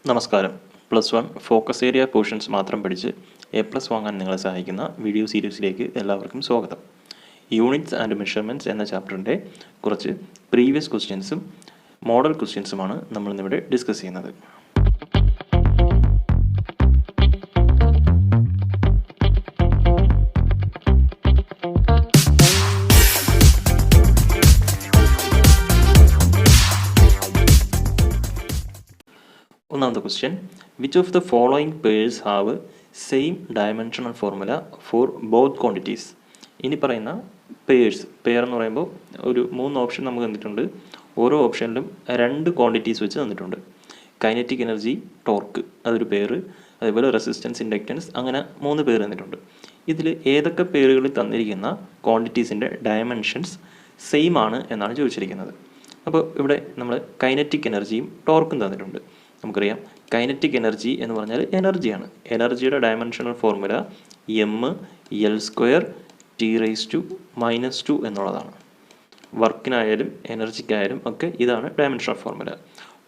നമസ്കാരം. +1 focus area portions മാത്രം പഠിച്ച് A+ വാങ്ങാൻ നിങ്ങളെ സഹായിക്കുന്ന വീഡിയോ സീരീസിലേക്ക് എല്ലാവർക്കും സ്വാഗതം. യൂണിറ്റ്സ് ആൻഡ് മെഷർമെൻറ്റ്സ് എന്ന ചാപ്റ്ററിൻ്റെ കുറച്ച് പ്രീവിയസ് ക്വസ്റ്റ്യൻസും മോഡൽ ക്വസ്റ്റ്യൻസുമാണ് നമ്മളിന്നിവിടെ ഡിസ്കസ് ചെയ്യുന്നത്. ഒന്നാമത്തെ question, which of the following purse have same dimensional formula for both quantities? ഇനി പറയുന്ന പെയർ എന്ന് പറയുമ്പോൾ ഒരു 3 ഓപ്ഷൻ നമുക്ക് തന്നിട്ടുണ്ട്. ഓരോ ഓപ്ഷനിലും 2 ക്വാണ്ടിറ്റീസ് വെച്ച് തന്നിട്ടുണ്ട്. കൈനറ്റിക് എനർജി, ടോർക്ക്, അതൊരു പെയർ, അതേപോലെ റെസിസ്റ്റൻസ്, ഇൻഡക്റ്റൻസ്, അങ്ങനെ 3 പേര് തന്നിട്ടുണ്ട്. ഇതിൽ ഏതൊക്കെ പേരുകളിൽ തന്നിരിക്കുന്ന ക്വാണ്ടിറ്റീസിൻ്റെ ഡയമെൻഷൻസ് സെയിം ആണ് എന്നാണ് ചോദിച്ചിരിക്കുന്നത്. അപ്പോൾ ഇവിടെ നമ്മൾ കൈനറ്റിക് എനർജിയും ടോർക്കും തന്നിട്ടുണ്ട്. നമുക്കറിയാം കൈനറ്റിക് എനർജി എന്ന് പറഞ്ഞാൽ എനർജിയാണ്. എനർജിയുടെ ഡയമെൻഷണൽ ഫോർമുല mL² T⁻² എന്നുള്ളതാണ്. വർക്കിനായാലും എനർജിക്കായാലും ഒക്കെ ഇതാണ് ഡയമെൻഷണൽ ഫോർമുല.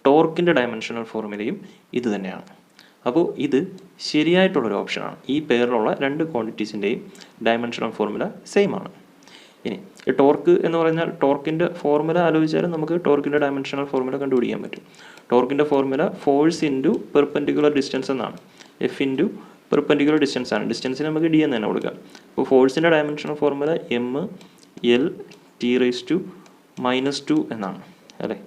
ടോർക്കിൻ്റെ ഡയമെൻഷണൽ ഫോർമുലയും ഇത് തന്നെയാണ്. അപ്പോൾ ഇത് ശരിയായിട്ടുള്ളൊരു ഓപ്ഷനാണ്. ഈ പെയറിലുള്ള 2 ക്വാണ്ടിറ്റീസിൻ്റെയും ഡയമെൻഷണൽ ഫോർമുല സെയിം ആണ്. ഇനി ടോർക്ക് എന്ന് പറഞ്ഞാൽ ടോർക്കിൻ്റെ ഫോർമുല ആലോചിച്ചാലും നമുക്ക് ടോർക്കിൻ്റെ ഡയമെൻഷണൽ ഫോർമുല കണ്ടുപിടിക്കാൻ പറ്റും. ടോർക്കിൻ്റെ formula force into perpendicular distance എന്നാണ്. F ഇൻറ്റു പെർപെൻഡിക്കുലർ ഡിസ്റ്റൻസ് ആണ്. ഡിസ്റ്റൻസിന് നമുക്ക് D എന്ന് തന്നെ കൊടുക്കാം. അപ്പോൾ ഫോഴ്സിൻ്റെ ഡയമെൻഷണൽ ഫോർമുല mL T⁻² എന്നാണ് അല്ലേ.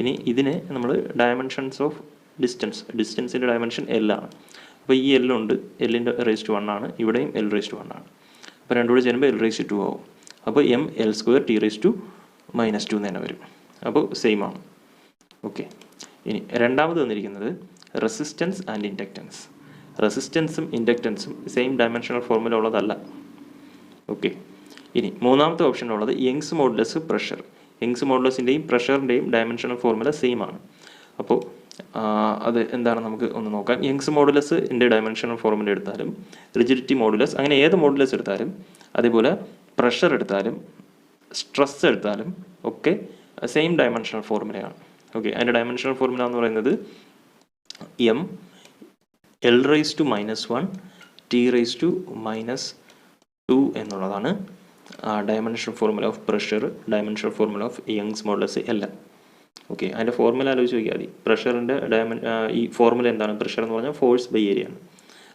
ഇനി ഇതിനെ നമ്മൾ ഡയമെൻഷൻസ് ഓഫ് ഡിസ്റ്റൻസിൻ്റെ ഡയമെൻഷൻ L ആണ്. അപ്പോൾ ഈ L ഉണ്ട്, L-ൻ്റെ (1) ആണ്, ഇവിടെയും L(1) ആണ്. അപ്പോൾ രണ്ടും കൂടി ചേരുമ്പോൾ L(2) ആവും. അപ്പോൾ mL² T⁻² എന്ന് തന്നെ വരും. അപ്പോൾ സെയിം ആണ്. ഓക്കെ. ഇനി രണ്ടാമത് തന്നിരിക്കുന്നത് റെസിസ്റ്റൻസ് ആൻഡ് ഇൻഡക്റ്റൻസ്. റെസിസ്റ്റൻസും ഇൻഡക്റ്റൻസും സെയിം ഡയമെൻഷണൽ ഫോർമുല ഉള്ളതല്ല. ഓക്കെ. ഇനി മൂന്നാമത്തെ ഓപ്ഷനുള്ളത് യങ്സ് മോഡുലസ് പ്രഷർ. യങ്സ് മോഡുലസിൻ്റെയും പ്രഷറിൻ്റെയും ഡയമെൻഷണൽ ഫോർമുല സെയിം ആണ്. അപ്പോൾ അത് എന്താണ് നമുക്ക് ഒന്ന് നോക്കാം. യങ്സ് മോഡുലസിൻ്റെ ഡയമെൻഷണൽ ഫോർമുല എടുത്താലും റിജിഡിറ്റി മോഡുലസ്, അങ്ങനെ ഏത് മോഡുലസ് എടുത്താലും, അതേപോലെ പ്രഷർ എടുത്താലും സ്ട്രെസ് എടുത്താലും ഒക്കെ സെയിം ഡയമെൻഷണൽ ഫോർമുലയാണ്. ഓക്കെ. അതിൻ്റെ ഡയമെൻഷണൽ ഫോർമുല എന്ന് പറയുന്നത് mL(-1) T⁻² എന്നുള്ളതാണ് dimensional formula of pressure, dimensional formula of Young's modulus എല്ലാം. ഓക്കെ. അതിൻ്റെ ഫോർമുല ആലോചിച്ച് നോക്കിയാൽ മതി. പ്രഷറിൻ്റെ ഈ ഫോർമുല എന്താണ്? പ്രഷർ എന്ന് പറഞ്ഞാൽ ഫോഴ്സ് ബൈ ഏരിയ ആണ്.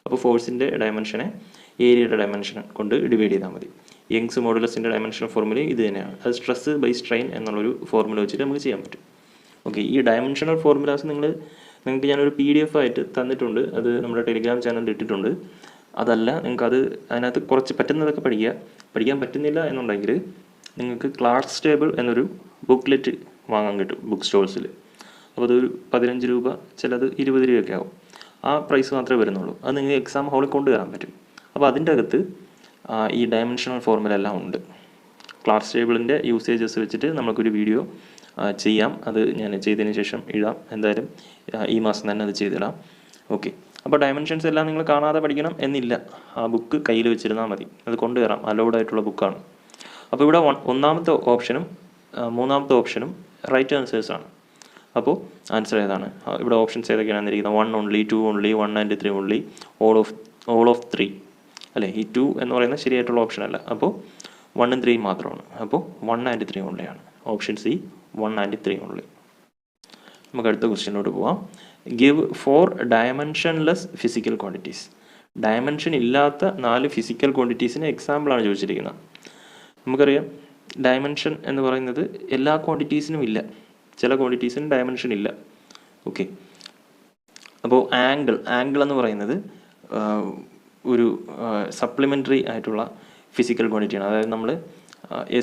അപ്പോൾ ഫോഴ്സിൻ്റെ ഡയമെൻഷനെ ഏരിയയുടെ ഡയമെൻഷൻ കൊണ്ട് ഡിവൈഡ് ചെയ്താൽ മതി. യങ്സ് മോഡുലസിൻ്റെ ഡയമെൻഷണൽ ഫോർമുല ഇത് തന്നെയാണ്. അത് സ്ട്രെസ് ബൈ സ്ട്രെയിൻ എന്നുള്ളൊരു ഫോർമുല വെച്ചിട്ട് നമുക്ക് ചെയ്യാൻ പറ്റും. ഓക്കെ. ഈ ഡയമെൻഷണൽ ഫോർമുലാസ് നിങ്ങൾക്ക് ഞാനൊരു PDF ആയിട്ട് തന്നിട്ടുണ്ട്. അത് നമ്മുടെ ടെലിഗ്രാം ചാനലിൽ ഇട്ടിട്ടുണ്ട്. അതല്ല, നിങ്ങൾക്കത് അതിനകത്ത് കുറച്ച് പറ്റുന്നതൊക്കെ പഠിക്കാൻ പറ്റുന്നില്ല എന്നുണ്ടെങ്കിൽ നിങ്ങൾക്ക് ക്ലാസ് ടേബിൾ എന്നൊരു ബുക്ക്ലെറ്റ് വാങ്ങാൻ കിട്ടും ബുക്ക് സ്റ്റോൾസിൽ. അപ്പോൾ അതൊരു 15 രൂപ, ചിലത് 20 രൂപയൊക്കെ ആവും. ആ പ്രൈസ് മാത്രമേ വരുന്നുള്ളൂ. അത് നിങ്ങൾക്ക് എക്സാം ഹാളിൽ കൊണ്ടുവരാൻ പറ്റും. അപ്പോൾ അതിൻ്റെ അകത്ത് ഈ ഡയമെൻഷണൽ ഫോർമുല എല്ലാം ഉണ്ട്. ക്ലാസ് ടേബിളിൻ്റെ യൂസേജസ് വെച്ചിട്ട് നമുക്കൊരു വീഡിയോ ചെയ്യാം. അത് ഞാൻ ചെയ്തതിന് ശേഷം ഇടാം. എന്തായാലും ഈ മാസം തന്നെ അത് ചെയ്തിടാം. ഓക്കെ. അപ്പോൾ ഡയമെൻഷൻസ് എല്ലാം നിങ്ങൾ കാണാതെ പഠിക്കണം എന്നില്ല. ആ ബുക്ക് കയ്യിൽ വെച്ചിരുന്നാൽ മതി. അത് കൊണ്ടുവരാം. അലൗഡ് ആയിട്ടുള്ള ബുക്കാണ്. അപ്പോൾ ഇവിടെ ഒന്നാമത്തെ ഓപ്ഷനും മൂന്നാമത്തെ ഓപ്ഷനും റൈറ്റ് ആൻസേഴ്സ് ആണ്. അപ്പോൾ ആൻസർ ഏതാണ്? ഇവിടെ ഓപ്ഷൻസ് ഏതൊക്കെയാണ് തന്നിരിക്കുന്നത്? 1 only, 2 only, 1 and 3 only, all of 3 അല്ലേ. ഈ 2 എന്ന് പറയുന്നത് ശരിയായിട്ടുള്ള ഓപ്ഷൻ അല്ല. അപ്പോൾ 1 ഉം 3 മാത്രമാണ്. അപ്പോൾ 1 and 3 ഓൺലിയാണ്. Option C 1 and 3 only. നമുക്ക് അടുത്ത ക്വസ്റ്റ്യനിലോട്ട് പോവാം. Give 4 dimensionless physical quantities. Dimension ഇല്ലാത്ത 4 ഫിസിക്കൽ ക്വാണ്ടിറ്റീസിന് എക്സാമ്പിളാണ് ചോദിച്ചിരിക്കുന്നത്. നമുക്കറിയാം ഡയമെൻഷൻ എന്ന് പറയുന്നത് എല്ലാ ക്വാണ്ടിറ്റീസിനും ഇല്ല. ചില ക്വാണ്ടിറ്റീസിന് ഡയമെൻഷൻ ഇല്ല. ഓക്കെ. അപ്പോൾ ആംഗിൾ എന്ന് പറയുന്നത് ഒരു സപ്ലിമെൻ്ററി ആയിട്ടുള്ള ഫിസിക്കൽ ക്വാണ്ടിറ്റിയാണ്. അതായത് നമ്മൾ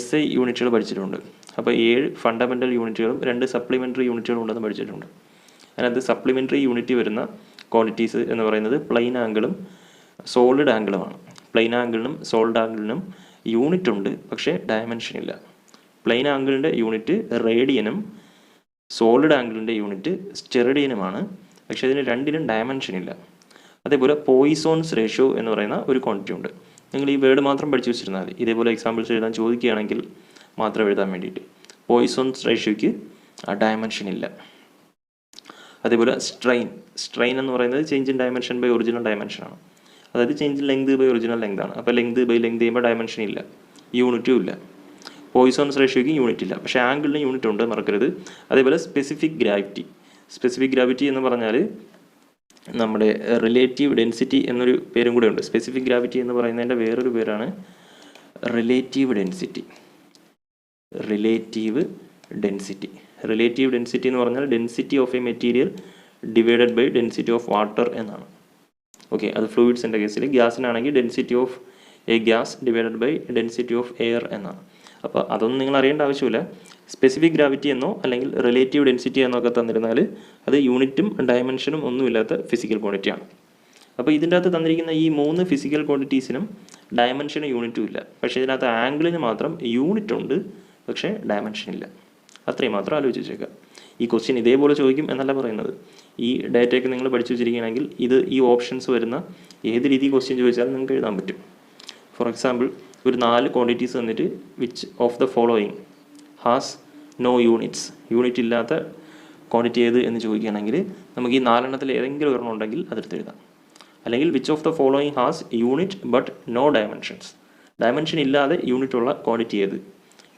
SI യൂണിറ്റുകൾ പഠിച്ചിട്ടുണ്ട്. അപ്പോൾ 7 ഫണ്ടമെൻ്റൽ യൂണിറ്റുകളും 2 സപ്ലിമെൻ്ററി യൂണിറ്റുകളും ഉണ്ടെന്ന് പഠിച്ചിട്ടുണ്ട്. അതിനകത്ത് സപ്ലിമെൻ്ററി യൂണിറ്റ് വരുന്ന ക്വാണ്ടിറ്റീസ് എന്ന് പറയുന്നത് പ്ലെയിൻ ആംഗിളും സോളിഡ് ആംഗിളുമാണ്. പ്ലെയിൻ ആംഗിളിനും സോളിഡ് ആംഗിളിനും യൂണിറ്റ് ഉണ്ട്, പക്ഷേ ഡയമെൻഷൻ ഇല്ല. പ്ലെയിൻ ആംഗിളിൻ്റെ യൂണിറ്റ് റേഡിയനും സോളിഡ് ആംഗിളിൻ്റെ യൂണിറ്റ് സ്റ്റെറിഡിയനുമാണ്, പക്ഷേ ഇതിന് രണ്ടിനും ഡയമെൻഷൻ ഇല്ല. അതേപോലെ പോയിസോൺസ് റേഷ്യോ എന്ന് പറയുന്ന ഒരു ക്വാണ്ടിറ്റി ഉണ്ട്. നിങ്ങൾ ഈ വേർഡ് മാത്രം പഠിച്ചു വെച്ചിരുന്നാൽ മതി. ഇതേപോലെ എക്സാമ്പിൾസ് എഴുതാൻ ചോദിക്കുകയാണെങ്കിൽ മാത്രം എഴുതാൻ വേണ്ടിയിട്ട്. പോയിസോൺസ് റേഷ്യോയ്ക്ക് ഡയമെൻഷൻ ഇല്ല. അതേപോലെ സ്ട്രെയിൻ എന്ന് പറയുന്നത് change in dimension by original ഡയമെൻഷനാണ്. അതായത് change in length by original length ആണ്. അപ്പോൾ ലെങ്ത് ബൈ ലെങ്ത് ചെയ്യുമ്പോൾ ഡയമെൻഷൻ ഇല്ല, യൂണിറ്റും ഇല്ല. പോയിസോൺസ് റേഷ്യോയ്ക്ക് യൂണിറ്റ് ഇല്ല, പക്ഷേ ആംഗിളിന് യൂണിറ്റ് ഉണ്ട്, മറക്കരുത്. അതേപോലെ സ്പെസിഫിക് ഗ്രാവിറ്റി എന്ന് പറഞ്ഞാൽ നമ്മുടെ റിലേറ്റീവ് ഡെൻസിറ്റി എന്നൊരു പേരും കൂടെ ഉണ്ട്. സ്പെസിഫിക് ഗ്രാവിറ്റി എന്ന് പറയുന്നതിൻ്റെ വേറൊരു പേരാണ് റിലേറ്റീവ് ഡെൻസിറ്റി എന്ന് പറഞ്ഞാൽ density of a material divided by density of water എന്നാണ്. ഓക്കെ, അത് ഫ്ലൂയിഡ്സിൻ്റെ കേസിൽ. ഗ്യാസിനാണെങ്കിൽ density of a gas divided by density of air എന്നാണ്. അപ്പോൾ അതൊന്നും നിങ്ങൾ അറിയേണ്ട ആവശ്യമില്ല. സ്പെസിഫിക് ഗ്രാവിറ്റി എന്നോ അല്ലെങ്കിൽ റിലേറ്റീവ് ഡെൻസിറ്റി എന്നോ ഒക്കെ തന്നിരുന്നാൽ അത് യൂണിറ്റും ഡയമെൻഷനും ഒന്നുമില്ലാത്ത ഫിസിക്കൽ ക്വാണ്ടിറ്റിയാണ്. അപ്പോൾ ഇതിൻ്റെ അകത്ത് തന്നിരിക്കുന്ന ഈ 3 ഫിസിക്കൽ ക്വാണ്ടിറ്റീസിനും ഡയമെൻഷനും യൂണിറ്റും ഇല്ല. പക്ഷേ ഇതിനകത്ത് ആംഗിളിന് മാത്രം യൂണിറ്റ് ഉണ്ട്, പക്ഷേ ഡയമെൻഷൻ ഇല്ല. അത്രയും മാത്രം ആലോചിച്ച് വെച്ചേക്കുക. ഈ ക്വസ്റ്റ്യൻ ഇതേപോലെ ചോദിക്കും എന്നല്ല പറയുന്നത്. ഈ ഡാറ്റയൊക്കെ നിങ്ങൾ പഠിച്ചു വെച്ചിരിക്കുകയാണെങ്കിൽ ഈ ഓപ്ഷൻസ് വരുന്ന ഏത് രീതി ക്വസ്റ്റ്യൻ ചോദിച്ചാലും നിങ്ങൾക്ക് എഴുതാൻ പറ്റും. ഫോർ എക്സാമ്പിൾ, ഒരു 4 ക്വാണ്ടിറ്റീസ് തന്നിട്ട് which of the following has no unit ഇല്ലാത്ത ക്വാണ്ടിറ്റി ഏത് എന്ന് ചോദിക്കുകയാണെങ്കിൽ നമുക്ക് ഈ 4 എണ്ണത്തിൽ ഏതെങ്കിലും ഒരെണ്ണം ഉണ്ടെങ്കിൽ അതെടുത്ത് എഴുതാം. അല്ലെങ്കിൽ which of the following has unit but no dimension ഇല്ലാതെ യൂണിറ്റ് ഉള്ള ക്വാണ്ടിറ്റി ഏത്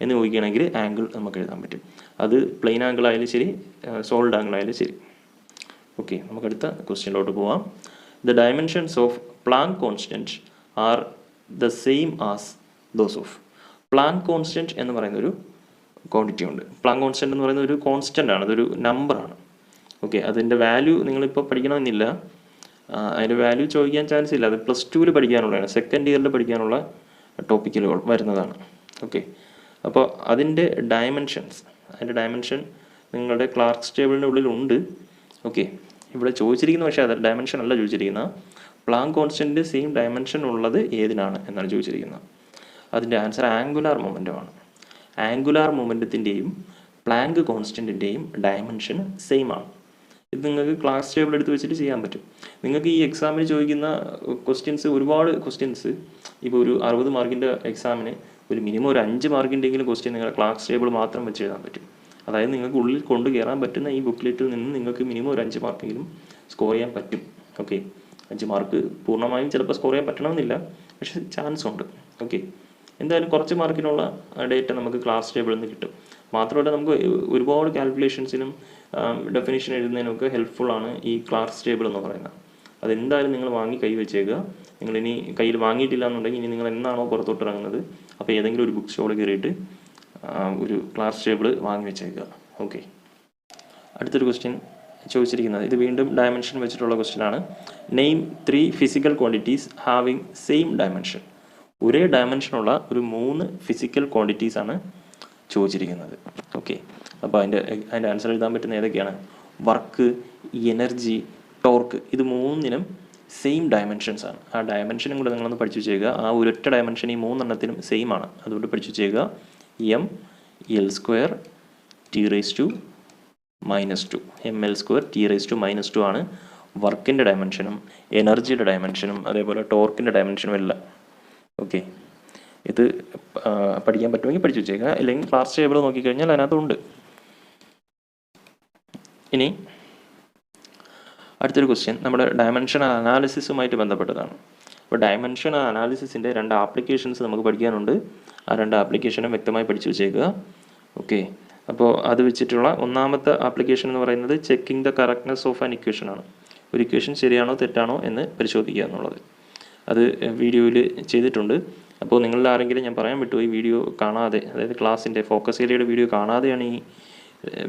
എന്ന് ചോദിക്കുകയാണെങ്കിൽ ആംഗിൾ നമുക്ക് എഴുതാൻ പറ്റും. അത് പ്ലെയിൻ ആംഗിൾ ആയാലും ശരി, സോളിഡ് ആംഗിൾ ആയാലും ശരി. ഓക്കെ, നമുക്കടുത്ത ക്വസ്റ്റ്യനിലോട്ട് പോവാം. The dimensions of Planck constant are the same as those of. Planck constant എന്ന് പറയുന്നൊരു ക്വാണ്ടിറ്റി ഉണ്ട്. പ്ലാങ്ക് കോൺസ്റ്റൻറ്റ് എന്ന് പറയുന്ന ഒരു കോൺസ്റ്റൻ്റ് ആണ്, അതൊരു നമ്പറാണ്. ഓക്കെ, അതിൻ്റെ വാല്യൂ നിങ്ങളിപ്പോൾ പഠിക്കണമെന്നില്ല, അതിൻ്റെ വാല്യൂ ചോദിക്കാൻ ചാൻസ് ഇല്ല. അത് +2 പഠിക്കാനുള്ളതാണ്, സെക്കൻഡ് ഇയറിൽ പഠിക്കാനുള്ള ടോപ്പിക്കിൽ വരുന്നതാണ്. ഓക്കെ, അപ്പോൾ അതിൻ്റെ ഡയമെൻഷൻ നിങ്ങളുടെ ക്ലാർക്സ് ടേബിളിൻ്റെ ഉള്ളിലുണ്ട്. ഓക്കെ, ഇവിടെ ചോദിച്ചിരിക്കുന്നത് പക്ഷേ അത് ഡയമെൻഷൻ അല്ല ചോദിച്ചിരിക്കുന്നത്. പ്ലാങ്ക് കോൺസ്റ്റൻറ്റ് സെയിം ഡയമെൻഷൻ ഉള്ളത് ഏതിനാണ് എന്നാണ് ചോദിച്ചിരിക്കുന്നത്. അതിൻ്റെ ആൻസർ ആംഗുലാർ മൊമെൻറ്റമാണ്. ആംഗുലാർ മൊമെൻറ്റത്തിൻ്റെയും പ്ലാങ്ക് കോൺസ്റ്റൻറ്റിൻ്റെയും ഡയമെൻഷൻ സെയിം ആണ്. ഇത് നിങ്ങൾക്ക് ക്ലാസ് ടേബിൾ എടുത്ത് വെച്ചിട്ട് ചെയ്യാൻ പറ്റും. നിങ്ങൾക്ക് ഈ എക്സാമിന് ചോദിക്കുന്ന ഒരുപാട് ക്വസ്റ്റ്യൻസ് ഇപ്പോൾ ഒരു 60 മാർക്കിൻ്റെ എക്സാമിന് ഒരു മിനിമം ഒരു 5 മാർക്കിൻ്റെങ്കിലും ക്വസ്റ്റ്യൻ നിങ്ങളുടെ ക്ലാസ് ടേബിൾ മാത്രം വെച്ച് എഴുതാൻ പറ്റും. അതായത് നിങ്ങൾക്ക് ഉള്ളിൽ കൊണ്ട് കയറാൻ പറ്റുന്ന ഈ ബുക്ക്ലെറ്റിൽ നിന്ന് നിങ്ങൾക്ക് മിനിമം ഒരു 5 മാർക്കെങ്കിലും സ്കോർ ചെയ്യാൻ പറ്റും. ഓക്കെ, 5 മാർക്ക് പൂർണ്ണമായും ചിലപ്പോൾ സ്കോർ ചെയ്യാൻ പറ്റണമെന്നില്ല, പക്ഷേ ചാൻസ് ഉണ്ട്. ഓക്കെ, എന്തായാലും കുറച്ച് മാർക്കിനുള്ള ഡേറ്റ നമുക്ക് ക്ലാസ് ടേബിളിൽ നിന്ന് കിട്ടും. മാത്രമല്ല നമുക്ക് ഒരുപാട് കാൽക്കുലേഷൻസിനും ഡെഫിനിഷൻ എഴുതുന്നതിനൊക്കെ ഹെൽപ്ഫുള്ളാണ് ഈ ക്ലാസ് ടേബിൾ എന്ന് പറയുന്നത്. അതെന്തായാലും നിങ്ങൾ വാങ്ങി കൈ വെച്ചേക്കുക. നിങ്ങളിനി കയ്യിൽ വാങ്ങിയിട്ടില്ല എന്നുണ്ടെങ്കിൽ ഇനി നിങ്ങൾ എന്നാണോ പുറത്തോട്ട് ഇറങ്ങുന്നത് അപ്പോൾ ഏതെങ്കിലും ഒരു ബുക്ക് സ്റ്റോളിൽ കയറിയിട്ട് ഒരു ക്ലാസ് ടേബിൾ വാങ്ങി വെച്ചേക്കുക. ഓക്കെ, അടുത്തൊരു ക്വസ്റ്റ്യൻ ചോദിച്ചിരിക്കുന്നത് ഇത് വീണ്ടും ഡയമെൻഷൻ വെച്ചിട്ടുള്ള ക്വസ്റ്റ്യനാണ്. Name 3 physical quantities having same dimension. ഒരേ ഡയമെൻഷനുള്ള ഒരു 3 ഫിസിക്കൽ ക്വാണ്ടിറ്റീസാണ് ചോദിച്ചിരിക്കുന്നത്. ഓക്കെ, അപ്പോൾ അതിൻ്റെ ആൻസർ എഴുതാൻ പറ്റുന്ന ഏതൊക്കെയാണ്? Work, energy, torque. ഇത് 3നും സെയിം ഡയമെൻഷൻസ് ആണ്. ആ ഡയമെൻഷനും കൂടെ നിങ്ങളൊന്ന് പഠിച്ചു വെച്ചേക്കുക. ആ ഒരൊറ്റ ഡയമെൻഷൻ ഈ 3 എണ്ണത്തിനും സെയിം ആണ്. അതുകൊണ്ട് പഠിച്ചു വെച്ചേക്കുക. ml² T⁻²-2 ml² T⁻² ആണ് വർക്കിൻ്റെ ഡയമെൻഷനും എനർജിയുടെ ഡയമെൻഷനും അതേപോലെ ടോർക്കിൻ്റെ ഡയമെൻഷനും എല്ലാം. ഓക്കെ, ഇത് പഠിക്കാൻ പറ്റുമെങ്കിൽ പഠിച്ചു വെച്ചേക്കുക. അല്ലെങ്കിൽ ക്ലാസ് ടേബിൾ നോക്കിക്കഴിഞ്ഞാൽ അതിനകത്തുണ്ട്. ഇനി അടുത്തൊരു ക്വസ്റ്റ്യൻ നമ്മുടെ ഡയമെൻഷണൽ അനാലിസിസുമായിട്ട് ബന്ധപ്പെട്ടതാണ്. അപ്പോൾ ഡയമെൻഷണൽ അനാലിസിസിൻ്റെ 2 ആപ്ലിക്കേഷൻസ് നമുക്ക് പഠിക്കാനുണ്ട്. ആ 2 ആപ്ലിക്കേഷനും വ്യക്തമായി പഠിച്ചു വെച്ചേക്കുക. ഓക്കെ, അപ്പോൾ അത് വെച്ചിട്ടുള്ള ഒന്നാമത്തെ ആപ്ലിക്കേഷൻ എന്ന് പറയുന്നത് checking the correctness of an equation ആണ്. ഒരു ഇക്വേഷൻ ശരിയാണോ തെറ്റാണോ എന്ന് പരിശോധിക്കുക എന്നുള്ളത്. അത് വീഡിയോയിൽ ചെയ്തിട്ടുണ്ട്. അപ്പോൾ നിങ്ങളിൽ ആരെങ്കിലും ഞാൻ പറയാൻ വിട്ടു ഈ വീഡിയോ കാണാതെ, അതായത് ക്ലാസ്സിൻ്റെ ഫോക്കസ് ഏരിയയുടെ വീഡിയോ കാണാതെയാണ് ഈ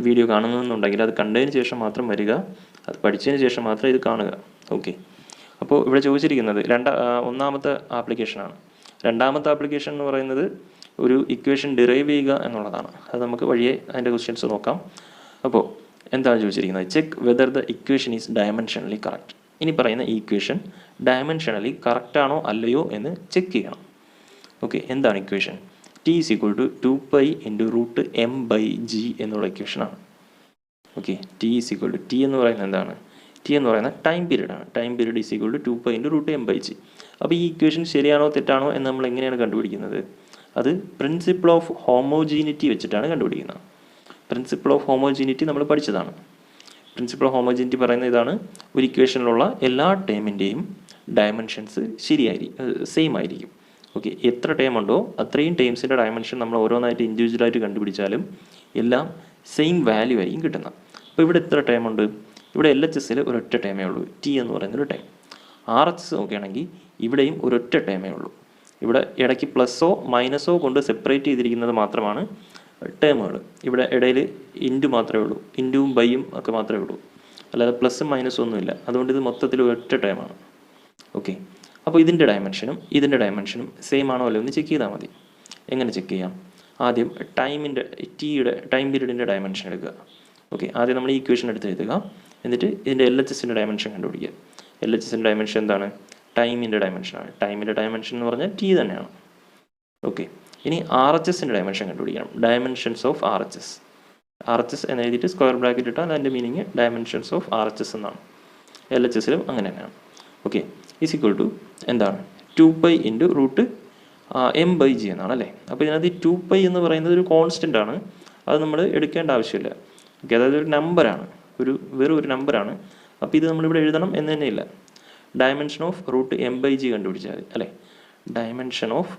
വീഡിയോ കാണുന്നതെന്നുണ്ടെങ്കിൽ അത് കണ്ടതിന് ശേഷം മാത്രം വരിക, അത് പഠിച്ചതിന് ശേഷം മാത്രം ഇത് കാണുക. ഓക്കെ, അപ്പോൾ ഇവിടെ ചോദിച്ചിരിക്കുന്നത് ഒന്നാമത്തെ ആപ്ലിക്കേഷനാണ്. രണ്ടാമത്തെ ആപ്ലിക്കേഷൻ എന്ന് പറയുന്നത് ഒരു ഇക്വേഷൻ ഡിറൈവ് ചെയ്യുക എന്നുള്ളതാണ്. അത് നമുക്ക് വഴിയെ അതിൻ്റെ ക്വസ്റ്റ്യൻസ് നോക്കാം. അപ്പോൾ എന്താണ് ചോദിച്ചിരിക്കുന്നത്? Check whether the equation is dimensionally correct. ഇനി പറയുന്ന ഈ ഇക്വേഷൻ ഡയമെൻഷനലി കറക്റ്റ് ആണോ അല്ലയോ എന്ന് ചെക്ക് ചെയ്യണം. ഓക്കെ, എന്താണ് ഇക്വേഷൻ? T = 2π × m/g എന്നുള്ള ഇക്വേഷനാണ്. ഓക്കെ, T എന്ന് പറയുന്നത് എന്താണ്? T എന്ന് പറയുന്നത് ടൈം പീരീഡാണ്. Time period = 2π × m/g. അപ്പോൾ ഈ ഇക്വേഷൻ ശരിയാണോ തെറ്റാണോ എന്ന് നമ്മൾ എങ്ങനെയാണ് കണ്ടുപിടിക്കുന്നത്? അത് പ്രിൻസിപ്പിൾ ഓഫ് ഹോമോജീനിറ്റി വെച്ചിട്ടാണ് കണ്ടുപിടിക്കുന്നത്. പ്രിൻസിപ്പിൾ ഓഫ് ഹോമോജീനിറ്റി നമ്മൾ പഠിച്ചതാണ്. പ്രിൻസിപ്പൾ ഓഫ് ഹോമോജിനിറ്റി പറയുന്ന ഇതാണ്, ഒരു ഇക്വേഷനിലുള്ള എല്ലാ ടേമിൻ്റെയും ഡയമെൻഷൻസ് സെയിം ആയിരിക്കും. ഓക്കെ, എത്ര ടേം ഉണ്ടോ അത്രയും ടേംസിൻ്റെ ഡയമെൻഷൻ നമ്മൾ ഓരോന്നായിട്ട് ഇൻഡിവിജ്വലായിട്ട് കണ്ടുപിടിച്ചാലും എല്ലാം സെയിം വാല്യൂ ആയിരിക്കും കിട്ടുന്നത്. അപ്പോൾ ഇവിടെ എത്ര ടേം ഉണ്ട്? ഇവിടെ LHSൽ ഒരൊറ്റ ടേമേ ഉള്ളൂ, ടി എന്ന് പറയുന്നൊരു ടേം. RHS നോക്കുകയാണെങ്കിൽ ഇവിടെയും ഒരൊറ്റ ടേമേ ഉള്ളൂ. ഇവിടെ ഇടയ്ക്ക് പ്ലസ്സോ മൈനസോ കൊണ്ട് സെപ്പറേറ്റ് ചെയ്തിരിക്കുന്നത് മാത്രമാണ് ടേമുകൾ. ഇവിടെ ഇടയിൽ ഇൻറ്റു മാത്രമേ ഉള്ളൂ, ഇൻറ്റുവും ബൈയും ഒക്കെ മാത്രമേ ഉള്ളൂ, അല്ലാതെ പ്ലസ്സും മൈനസും ഒന്നുമില്ല. അതുകൊണ്ട് ഇത് മൊത്തത്തിൽ ഒറ്റ ടേമാണ്. ഓക്കെ, അപ്പോൾ ഇതിൻ്റെ ഡയമെൻഷനും സെയിം ആണോ അല്ലോ ഒന്ന് ചെക്ക് ചെയ്താൽ മതി. എങ്ങനെ ചെക്ക് ചെയ്യാം? ആദ്യം ടൈം പീരീഡിൻ്റെ ഡയമെൻഷൻ എടുക്കുക. ഓക്കെ, ആദ്യം നമ്മൾ ഈ ഇക്വേഷൻ എടുത്ത് എഴുതുക. എന്നിട്ട് ഇതിൻ്റെ LHSൻ്റെ ഡയമെൻഷൻ കണ്ടുപിടിക്കുക. LHSൻ്റെ ഡയമെൻഷൻ എന്താണ്? ടൈമിൻ്റെ ഡയമെൻഷനാണ്. ടൈമിൻ്റെ ഡയമെൻഷൻ എന്ന് പറഞ്ഞാൽ ടി തന്നെയാണ്. ഓക്കെ, ഇനി RHSൻ്റെ ഡയമെൻഷൻ കണ്ടുപിടിക്കണം. ഡയമെൻഷൻസ് ഓഫ് RHS എന്ന് എഴുതിയിട്ട് സ്ക്വയർ ബ്രാക്കറ്റ് ഇട്ടാൽ അതിൻ്റെ മീനിങ് ഡയമെൻഷൻസ് ഓഫ് RHS എന്നാണ്. LHSലും അങ്ങനെ തന്നെയാണ്. ഓക്കെ, ഈസ് ഈക്വൽ ടു എന്താണ്? 2π ഇൻറ്റു റൂട്ട് m/g എന്നാണ് അല്ലേ. അപ്പോൾ ഇതിനകത്ത് ഈ 2π എന്ന് പറയുന്നത് ഒരു കോൺസ്റ്റൻ്റ് ആണ്, അത് നമ്മൾ എടുക്കേണ്ട ആവശ്യമില്ല. ഓക്കെ, അതായത് ഒരു നമ്പറാണ്, വെറും ഒരു നമ്പറാണ്. അപ്പോൾ ഇത് നമ്മളിവിടെ എഴുതണം എന്ന് തന്നെ ഇല്ല. ഡയമെൻഷൻ ഓഫ് റൂട്ട് m/g കണ്ടുപിടിച്ചാൽ മതി അല്ലേ. ഡയമെൻഷൻ ഓഫ്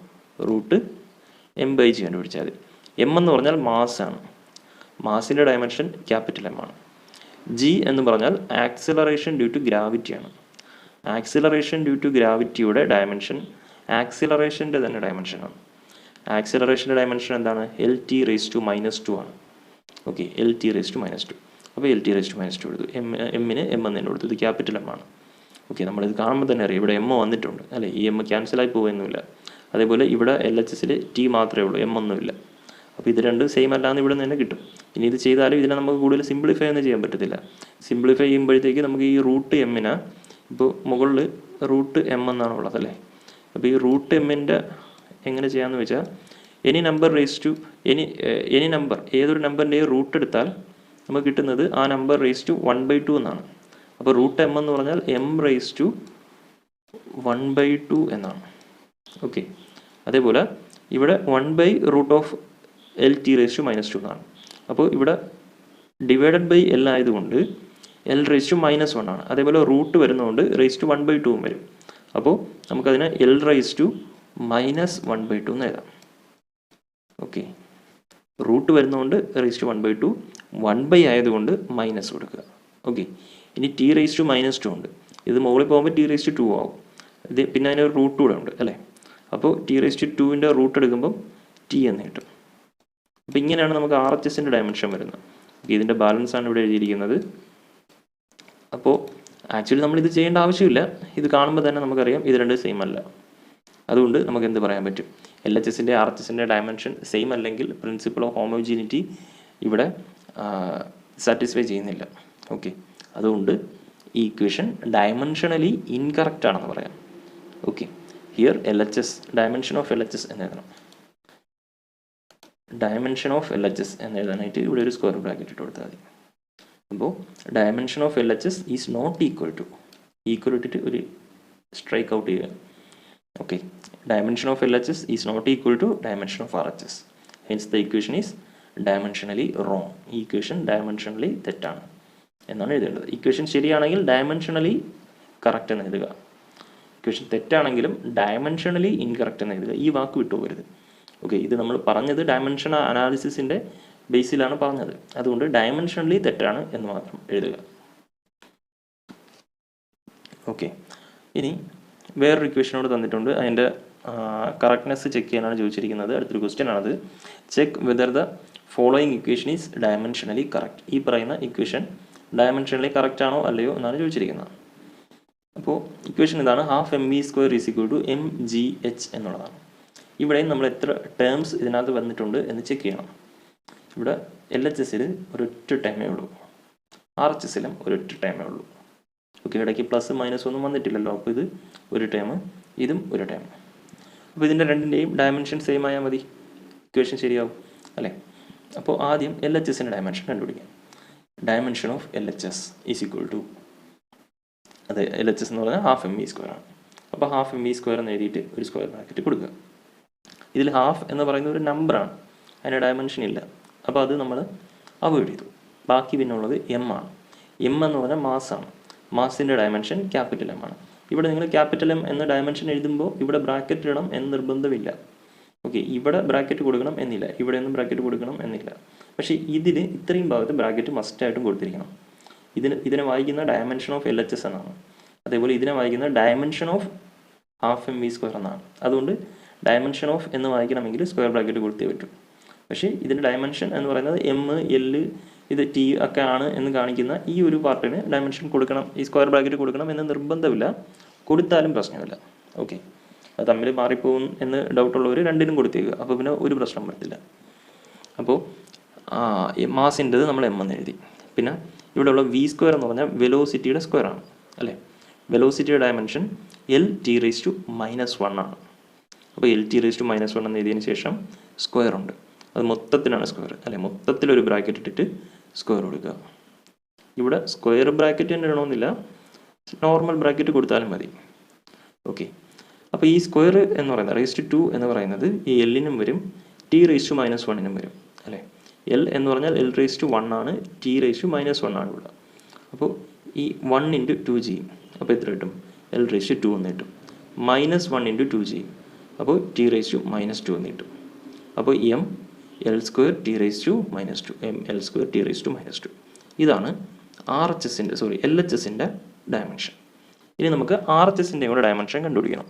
റൂട്ട് m/g കണ്ടുപിടിച്ചാൽ മതി. m എന്ന് പറഞ്ഞാൽ മാസ്സാണ്, മാസിൻ്റെ ഡയമെൻഷൻ ക്യാപിറ്റൽ M ആണ്. g എന്ന് പറഞ്ഞാൽ ആക്സിലറേഷൻ ഡ്യൂ ടു ഗ്രാവിറ്റിയാണ്. ആക്സിലറേഷൻ ഡ്യൂ ടു ഗ്രാവിറ്റിയുടെ ഡയമെൻഷൻ ആക്സിലറേഷൻ്റെ തന്നെ ഡയമെൻഷനാണ്. ആക്സിലറേഷൻ്റെ ഡയമെൻഷൻ എന്താണ്? LT⁻² ആണ്. Okay, LT⁻². അപ്പോൾ LT⁻² എടുത്തു. എമ്മിന് M എന്ന് തന്നെ കൊടുത്തു. ഇത് ക്യാപിറ്റൽ M ആണ്. ഓക്കെ, നമ്മളിത് കാണുമ്പോൾ തന്നെ അറിയാം ഇവിടെ M വന്നിട്ടുണ്ട് അല്ലേ. ഈ M ക്യാൻസലായി പോകുന്നില്ല. അതേപോലെ ഇവിടെ LHSൽ T മാത്രമേ ഉള്ളൂ, M ഒന്നുമില്ല. അപ്പോൾ ഇത് രണ്ട് സെയിം അല്ലാന്ന് ഇവിടെ നിന്ന് തന്നെ കിട്ടും. ഇനി ഇത് ചെയ്താലും ഇതിനെ നമുക്ക് കൂടുതൽ സിംപ്ലിഫൈ ഒന്നും ചെയ്യാൻ പറ്റത്തില്ല. സിംപ്ലിഫൈ ചെയ്യുമ്പോഴത്തേക്ക് നമുക്ക് ഈ റൂട്ട് എമ്മിനെ ഇപ്പോൾ മുകളിൽ റൂട്ട് M എന്നാണ് ഉള്ളത് അല്ലേ. അപ്പോൾ ഈ റൂട്ട് എമ്മിൻ്റെ എങ്ങനെ ചെയ്യാമെന്ന് വെച്ചാൽ എനി നമ്പർ ഏതൊരു നമ്പറിൻ്റെ റൂട്ട് എടുത്താൽ നമുക്ക് കിട്ടുന്നത് ആ നമ്പർ ⁻² എന്നാണ്. അപ്പോൾ റൂട്ട് M എന്ന് പറഞ്ഞാൽ m⁻² എന്നാണ്. ഓക്കെ, അതേപോലെ ഇവിടെ 1/√LT⁻² എന്നാണ്. അപ്പോൾ ഇവിടെ ഡിവൈഡഡ് ബൈ L ആയതുകൊണ്ട് L⁻⁻1 ആണ്. അതേപോലെ റൂട്ട് വരുന്നതുകൊണ്ട് ⁻1/2 വരും. അപ്പോൾ നമുക്കതിനെ L⁻⁻1/2 എന്ന് എഴുതാം. ഓക്കെ, റൂട്ട് വരുന്നതുകൊണ്ട് ⁻1/2, 1/, ആയതുകൊണ്ട് മൈനസ് കൊടുക്കുക. ഓക്കെ, ഇനി T⁻⁻2 ഉണ്ട്. ഇത് മുകളിൽ പോകുമ്പോൾ T⁻2 ആവും. ഇത് പിന്നെ അതിന് റൂട്ട് കൂടെ ഉണ്ട് അല്ലേ. അപ്പോൾ T⁻2ൻ്റെ റൂട്ട് എടുക്കുമ്പം T എന്ന് കിട്ടും. അപ്പോൾ ഇങ്ങനെയാണ് നമുക്ക് RHSൻ്റെ ഡയമെൻഷൻ വരുന്നത്. ഇതിൻ്റെ ബാലൻസ് ആണ് ഇവിടെ എഴുതിയിരിക്കുന്നത്. അപ്പോൾ ആക്ച്വലി നമ്മളിത് ചെയ്യേണ്ട ആവശ്യമില്ല. ഇത് കാണുമ്പോൾ തന്നെ നമുക്കറിയാം ഇത് രണ്ടും സെയിം അല്ല. അതുകൊണ്ട് നമുക്ക് എന്ത് പറയാൻ പറ്റും? LHSൻ്റെ RHSൻ്റെ ഡയമെൻഷൻ സെയിം അല്ലെങ്കിൽ പ്രിൻസിപ്പിൾ ഓഫ് ഹോമോജീനിറ്റി ഇവിടെ സാറ്റിസ്ഫൈ ചെയ്യുന്നില്ല. ഓക്കെ, അതുകൊണ്ട് ഈ ഇക്വേഷൻ ഡയമെൻഷനലി ഇൻകറക്റ്റ് ആണെന്ന് പറയാം. Okay, here LHS dimension of LHS എന്ന് എഴുതണം. ഡയമെൻഷൻ ഓഫ് LHS എന്ന് എഴുതാനായിട്ട് ഇവിടെ ഒരു സ്ക്വയർ ബ്രാക്കറ്റ് ഇട്ട് കൊടുത്താൽ മതി. അപ്പോൾ dimension of LHS is not equal ഇട്ടിട്ട് ഒരു സ്ട്രൈക്ക് ഔട്ട് ചെയ്യുക. Okay, dimension of LHS is not equal to dimension of RHS. Hence the equation is dimensionally wrong. ഈ ഇക്വേഷൻ ഡയമെൻഷനലി തെറ്റാണ് എന്നാണ് എഴുതേണ്ടത്. ഇക്വേഷൻ ശരിയാണെങ്കിൽ ഡയമെൻഷനലി കറക്റ്റ് എന്ന് എഴുതുക. ഇക്വേഷൻ തെറ്റാണെങ്കിലും ഡയമെൻഷനലി ഇൻകറക്റ്റ് എന്ന് എഴുതുക. ഈ വാക്ക് വിട്ടുപോകരുത്. ഓക്കെ, ഇത് നമ്മൾ പറഞ്ഞത് ഡയമെൻഷൻ അനാലിസിസിൻ്റെ ബേസിലാണ് പറഞ്ഞത്. അതുകൊണ്ട് ഡയമെൻഷനലി തെറ്റാണ് എന്ന് മാത്രം എഴുതുക. ഓക്കെ, ഇനി വേറൊരു ഇക്വേഷനോട് തന്നിട്ടുണ്ട്. അതിൻ്റെ കറക്റ്റ്നെസ് ചെക്ക് ചെയ്യാനാണ് ചോദിച്ചിരിക്കുന്നത്. അടുത്തൊരു ക്വസ്റ്റ്യൻ ആണത്. Check whether the following equation is dimensionally correct. ഈ പറയുന്ന ഇക്വേഷൻ ഡയമെൻഷനലി കറക്റ്റ് ആണോ അല്ലയോ എന്നാണ് ചോദിച്ചിരിക്കുന്നത്. അപ്പോൾ ഇക്വേഷൻ ഇതാണ്. ½ mv² = mgh എന്നുള്ളതാണ്. ഇവിടെ നമ്മൾ എത്ര ടേംസ് ഇതിനകത്ത് വന്നിട്ടുണ്ട് എന്ന് ചെക്ക് ചെയ്യണം. ഇവിടെ LHSൽ ഒരൊറ്റ ടൈമേ ഉള്ളൂ, RHSലും ഒരൊറ്റ ടൈമേ ഉള്ളൂ. ഓക്കെ, ഇടയ്ക്ക് പ്ലസ് മൈനസ് ഒന്നും വന്നിട്ടില്ലല്ലോ. അപ്പോൾ ഇത് ഒരു ടൈം, ഇതും ഒരു ടൈം. അപ്പോൾ ഇതിൻ്റെ രണ്ടിൻ്റെയും ഡയമെൻഷൻ സെയിം ആയാൽ മതി, ഇക്വേഷൻ ശരിയാവും അല്ലേ. അപ്പോൾ ആദ്യം LHSൻ്റെ ഡയമെൻഷൻ കണ്ടുപിടിക്കാം. Dimension of LHS is equal to, അതെ LHS എന്ന് പറഞ്ഞാൽ ½ mv² ആണ്. അപ്പോൾ ½ mv² എന്ന് എഴുതിയിട്ട് ഒരു സ്ക്വയർ ബ്രാക്കറ്റ് കൊടുക്കുക. ഇതിൽ ഹാഫ് എന്ന് പറയുന്ന ഒരു നമ്പറാണ്, അതിന് ഡയമെൻഷൻ ഇല്ല. അപ്പോൾ അത് നമ്മൾ അവോയ്ഡ് ചെയ്തു. ബാക്കി പിന്നെ ഉള്ളത് M ആണ്. എം എന്ന് പറഞ്ഞാൽ മാസ്സാണ്. മാസിൻ്റെ ഡയമെൻഷൻ ക്യാപിറ്റൽ എം ആണ്. ഇവിടെ നിങ്ങൾ ക്യാപിറ്റൽ എം എന്ന ഡയമെൻഷൻ എഴുതുമ്പോൾ ഇവിടെ ബ്രാക്കറ്റ് ഇടണം എന്ന് നിർബന്ധമില്ല. ഓക്കെ, ഇവിടെ ബ്രാക്കറ്റ് കൊടുക്കണം എന്നില്ല, ഇവിടെ ഒന്നും ബ്രാക്കറ്റ് കൊടുക്കണം എന്നില്ല. പക്ഷേ ഇതിന് ഇത്രയും ഭാഗത്ത് ബ്രാക്കറ്റ് മസ്റ്റായിട്ടും കൊടുത്തിരിക്കണം. ഇതിനെ വായിക്കുന്ന ഡയമെൻഷൻ ഓഫ് LHS എന്നാണ്. അതേപോലെ ഇതിനെ വായിക്കുന്ന ഡയമെൻഷൻ ഓഫ് ഹാഫ് mv² എന്നാണ്. അതുകൊണ്ട് ഡയമെൻഷൻ ഓഫ് എന്ന് വായിക്കണമെങ്കിൽ സ്ക്വയർ ബ്രാക്കറ്റ് കൊടുത്തേ പറ്റും. പക്ഷേ ഇതിൻ്റെ ഡയമെൻഷൻ എന്ന് പറയുന്നത് M, L, ഇത് T ഒക്കെ ആണ് എന്ന് കാണിക്കുന്ന ഈ ഒരു പാർട്ടിന് ഡയമെൻഷൻ കൊടുക്കണം, ഈ സ്ക്വയർ ബ്രാക്കറ്റ് കൊടുക്കണം എന്ന് നിർബന്ധമില്ല. കൊടുത്താലും പ്രശ്നമില്ല. ഓക്കെ, അത് തമ്മിൽ മാറിപ്പോകും എന്ന് ഡൗട്ടുള്ളവർ രണ്ടിനും കൊടുത്തേക്കുക, അപ്പോൾ പിന്നെ ഒരു പ്രശ്നം വരത്തില്ല. അപ്പോൾ മാസിൻ്റെത് നമ്മൾ M എന്ന് എഴുതി. പിന്നെ ഇവിടെയുള്ള v² എന്ന് പറഞ്ഞാൽ വെലോസിറ്റിയുടെ സ്ക്വയർ ആണ് അല്ലേ. വെലോസിറ്റിയുടെ ഡയമെൻഷൻ L_(-1) ആണ്. അപ്പോൾ L_(-1) എന്ന് എഴുതിയതിന് ശേഷം സ്ക്വയർ ഉണ്ട്, അത് മൊത്തത്തിനാണ് സ്ക്വയർ അല്ലേ. മൊത്തത്തിലൊരു ബ്രാക്കറ്റ് ഇട്ടിട്ട് സ്ക്വയർ കൊടുക്കുക. ഇവിടെ സ്ക്വയർ ബ്രാക്കറ്റ് തന്നെ ഇടണമെന്നില്ല, നോർമൽ ബ്രാക്കറ്റ് കൊടുത്താലും മതി. ഓക്കെ, അപ്പോൾ ഈ സ്ക്വയർ എന്ന് പറയുന്നത് (2) എന്ന് പറയുന്നത് ഈ L-നും വരും, T⁻⁻1 വരും അല്ലേ. L എന്ന് പറഞ്ഞാൽ L⁻1 ആണ്, T⁻⁻1 ആണ് ഇവിടെ. അപ്പോൾ ഈ 1 × 2 ചെയ്യും, അപ്പോൾ എത്ര കിട്ടും? L⁻2 എന്ന് കിട്ടും. -1 × 2 ചെയ്യും, അപ്പോൾ T⁻2 എന്ന് കിട്ടും. അപ്പോൾ M L² T⁻2 M L² T⁻2. ഇതാണ് LHSൻ്റെ ഡയമെൻഷൻ. ഇനി നമുക്ക് RHSൻ്റെ കൂടെ ഡയമെൻഷൻ കണ്ടുപിടിക്കണം.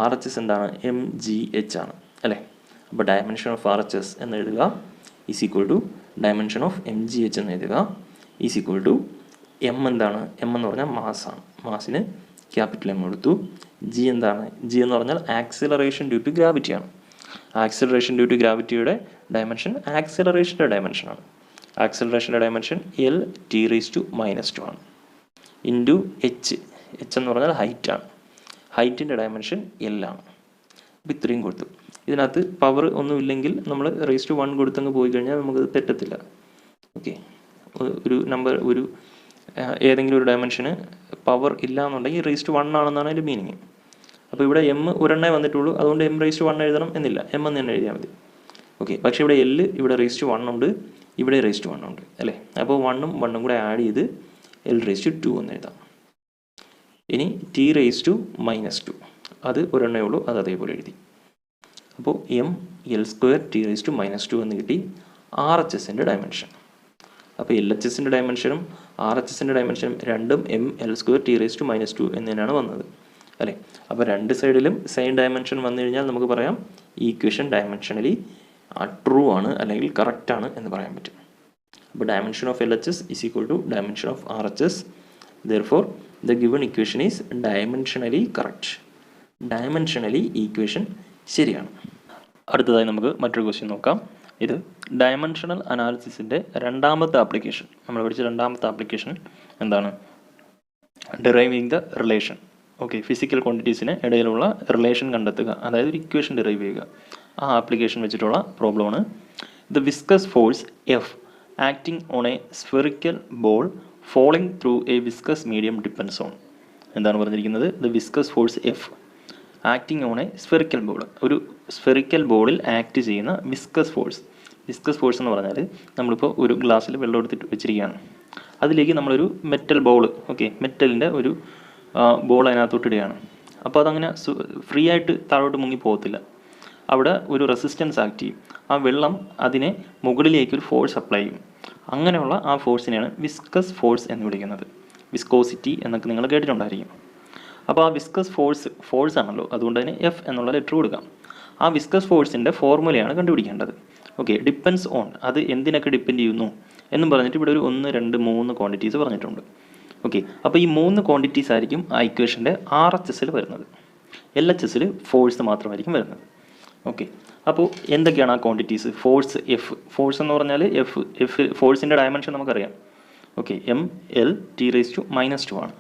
RHS എന്താണ്? MGH ആണ് അല്ലേ. അപ്പോൾ ഡയമെൻഷൻ ഓഫ് RHS എന്ന് എഴുതുക = ഡയമെൻഷൻ ഓഫ് MGH എന്ന് എഴുതുക = M എന്താണ്? M എന്ന് പറഞ്ഞാൽ മാസ്സാണ്, മാസിന് ക്യാപിറ്റൽ M കൊടുത്തു. G എന്താണ്? G എന്ന് പറഞ്ഞാൽ ആക്സിലറേഷൻ ഡ്യൂ ടു ഗ്രാവിറ്റിയാണ്. ആക്സിലറേഷൻ ഡ്യൂ ടു ഗ്രാവിറ്റിയുടെ ഡയമെൻഷൻ ആക്സിലറേഷൻ്റെ ഡയമെൻഷനാണ്. ആക്സിലറേഷൻ്റെ ഡയമെൻഷൻ L⁻⁻2 ആണ്. ഇൻറ്റു H എന്ന് പറഞ്ഞാൽ ഹൈറ്റ് ആണ്. ഹൈറ്റിൻ്റെ ഡയമെൻഷൻ L ആണ്. അപ്പോൾ ഇത്രയും കൊടുത്തു. ഇതിനകത്ത് പവർ ഒന്നുമില്ലെങ്കിൽ നമ്മൾ (1) കൊടുത്തങ്ങ് പോയി കഴിഞ്ഞാൽ നമുക്കത് തെറ്റത്തില്ല. ഓക്കെ, ഒരു നമ്പർ ഏതെങ്കിലും ഒരു ഡയമെൻഷന് പവർ ഇല്ല എന്നുണ്ടെങ്കിൽ (1) ആണെന്നാണ് അതിൻ്റെ മീനിങ്. അപ്പോൾ ഇവിടെ M ഒരെണ്ണേ വന്നിട്ടുള്ളൂ, അതുകൊണ്ട് M⁻1 എഴുതണം എന്നില്ല, M എന്ന് തന്നെ എഴുതിയാൽ മതി. ഓക്കെ, പക്ഷേ ഇവിടെ L ഇവിടെ (1) ഉണ്ട്, ഇവിടെ (1) ഉണ്ട് അല്ലേ. അപ്പോൾ 1 ഉം 1 ഉം കൂടെ ആഡ് ചെയ്ത് L⁻2 എന്ന് എഴുതാം. ഇനി T⁻2 അത് ഒരെണ്ണേ ഉള്ളൂ, അത് അതേപോലെ എഴുതി. അപ്പോൾ M L² T⁻2 എന്ന് കിട്ടി RHSൻ്റെ ഡയമെൻഷൻ. അപ്പോൾ LHSൻ്റെ ഡയമെൻഷനും RHSൻ്റെ ഡയമെൻഷനും രണ്ടും M L² T⁻2 എന്ന് തന്നെയാണ് വന്നത് അല്ലേ. അപ്പോൾ രണ്ട് സൈഡിലും സെയിം ഡയമെൻഷൻ വന്നു കഴിഞ്ഞാൽ നമുക്ക് പറയാം ഈ ഇക്വേഷൻ ഡയമെൻഷനലി ട്രൂ ആണ് അല്ലെങ്കിൽ കറക്റ്റ് ആണ് എന്ന് പറയാൻ പറ്റും. അപ്പോൾ dimension of LHS = dimension of RHS. Therefore, the given equation is dimensionally correct. Dimensionally ഈ ഇക്വേഷൻ ശരിയാണ്. അടുത്തതായി നമുക്ക് മറ്റൊരു ക്വസ്റ്റ്യൻ നോക്കാം. ഇത് ഡയമെൻഷണൽ അനാലിസിസിൻ്റെ രണ്ടാമത്തെ ആപ്ലിക്കേഷൻ. നമ്മൾ പഠിച്ച രണ്ടാമത്തെ ആപ്ലിക്കേഷൻ എന്താണ്? Deriving the relation. Okay, physical ക്വാണ്ടിറ്റീസിന് ഇടയിലുള്ള റിലേഷൻ കണ്ടെത്തുക, അതായത് ഒരു ഇക്വേഷൻ ഡിറൈവ് ചെയ്യുക. ആ ആപ്ലിക്കേഷൻ വെച്ചിട്ടുള്ള പ്രോബ്ലമാണ്. The viscous force F acting on a spherical ball falling through a viscous medium depends on. എന്താണ് പറഞ്ഞിരിക്കുന്നത്? The viscous force F acting on a spherical ball, ഒരു സ്ഫെറിക്കൽ ബോളിൽ ആക്ട് ചെയ്യുന്ന വിസ്കസ് ഫോഴ്സ്. വിസ്കസ് ഫോഴ്സ് എന്ന് പറഞ്ഞാൽ നമ്മളിപ്പോൾ ഒരു ഗ്ലാസ്സിൽ വെള്ളം എടുത്തിട്ട് വെച്ചിരിക്കുകയാണ്, അതിലേക്ക് നമ്മളൊരു മെറ്റൽ ബോൾ, ഓക്കെ, മെറ്റലിൻ്റെ ഒരു ബോൾ അതിനകത്തോട്ട് ഇടുകയാണ്. അപ്പോൾ അതങ്ങനെ ഫ്രീ ആയിട്ട് താഴോട്ട് മുങ്ങി പോകത്തില്ല, അവിടെ ഒരു റെസിസ്റ്റൻസ് ആക്ട് ചെയ്യും. ആ വെള്ളം അതിനെ മുകളിലേക്ക് ഒരു ഫോഴ്സ് അപ്ലൈ ചെയ്യും. അങ്ങനെയുള്ള ആ ഫോഴ്സിനെയാണ് വിസ്കസ് ഫോഴ്സ് എന്ന് വിളിക്കുന്നത്. വിസ്കോസിറ്റി എന്നൊക്കെ നിങ്ങൾ കേട്ടിട്ടുണ്ടായിരിക്കും. അപ്പോൾ ആ വിസ്കസ് ഫോഴ്സ് ആണല്ലോ, അതുകൊണ്ട് തന്നെ F എന്നുള്ള ലെറ്റർ കൊടുക്കാം. ആ വിസ്കസ് ഫോഴ്സിൻ്റെ ഫോർമുലയാണ് കണ്ടുപിടിക്കേണ്ടത്. ഓക്കെ, ഡിപ്പെൻസ് ഓൺ, അത് എന്തിനൊക്കെ ഡിപ്പെൻഡ് ചെയ്യുന്നു എന്നും പറഞ്ഞിട്ട് ഇവിടെ ഒരു 1, 2, 3 ക്വാണ്ടിറ്റീസ് പറഞ്ഞിട്ടുണ്ട്. ഓക്കെ, അപ്പോൾ ഈ 3 ക്വാണ്ടിറ്റീസ് ആയിരിക്കും ആ ഇക്വേഷൻ്റെ RHSൽ വരുന്നത്. LHSൽ ഫോഴ്സ് മാത്രമായിരിക്കും വരുന്നത്. ഓക്കെ, അപ്പോൾ എന്തൊക്കെയാണ് ആ ക്വാണ്ടിറ്റീസ്? ഫോഴ്സ് F, ഫോഴ്സ് എന്ന് പറഞ്ഞാൽ F ഫോഴ്സിൻ്റെ ഡയമെൻഷൻ നമുക്കറിയാം. ഓക്കെ, M L T⁻2 ആണ്.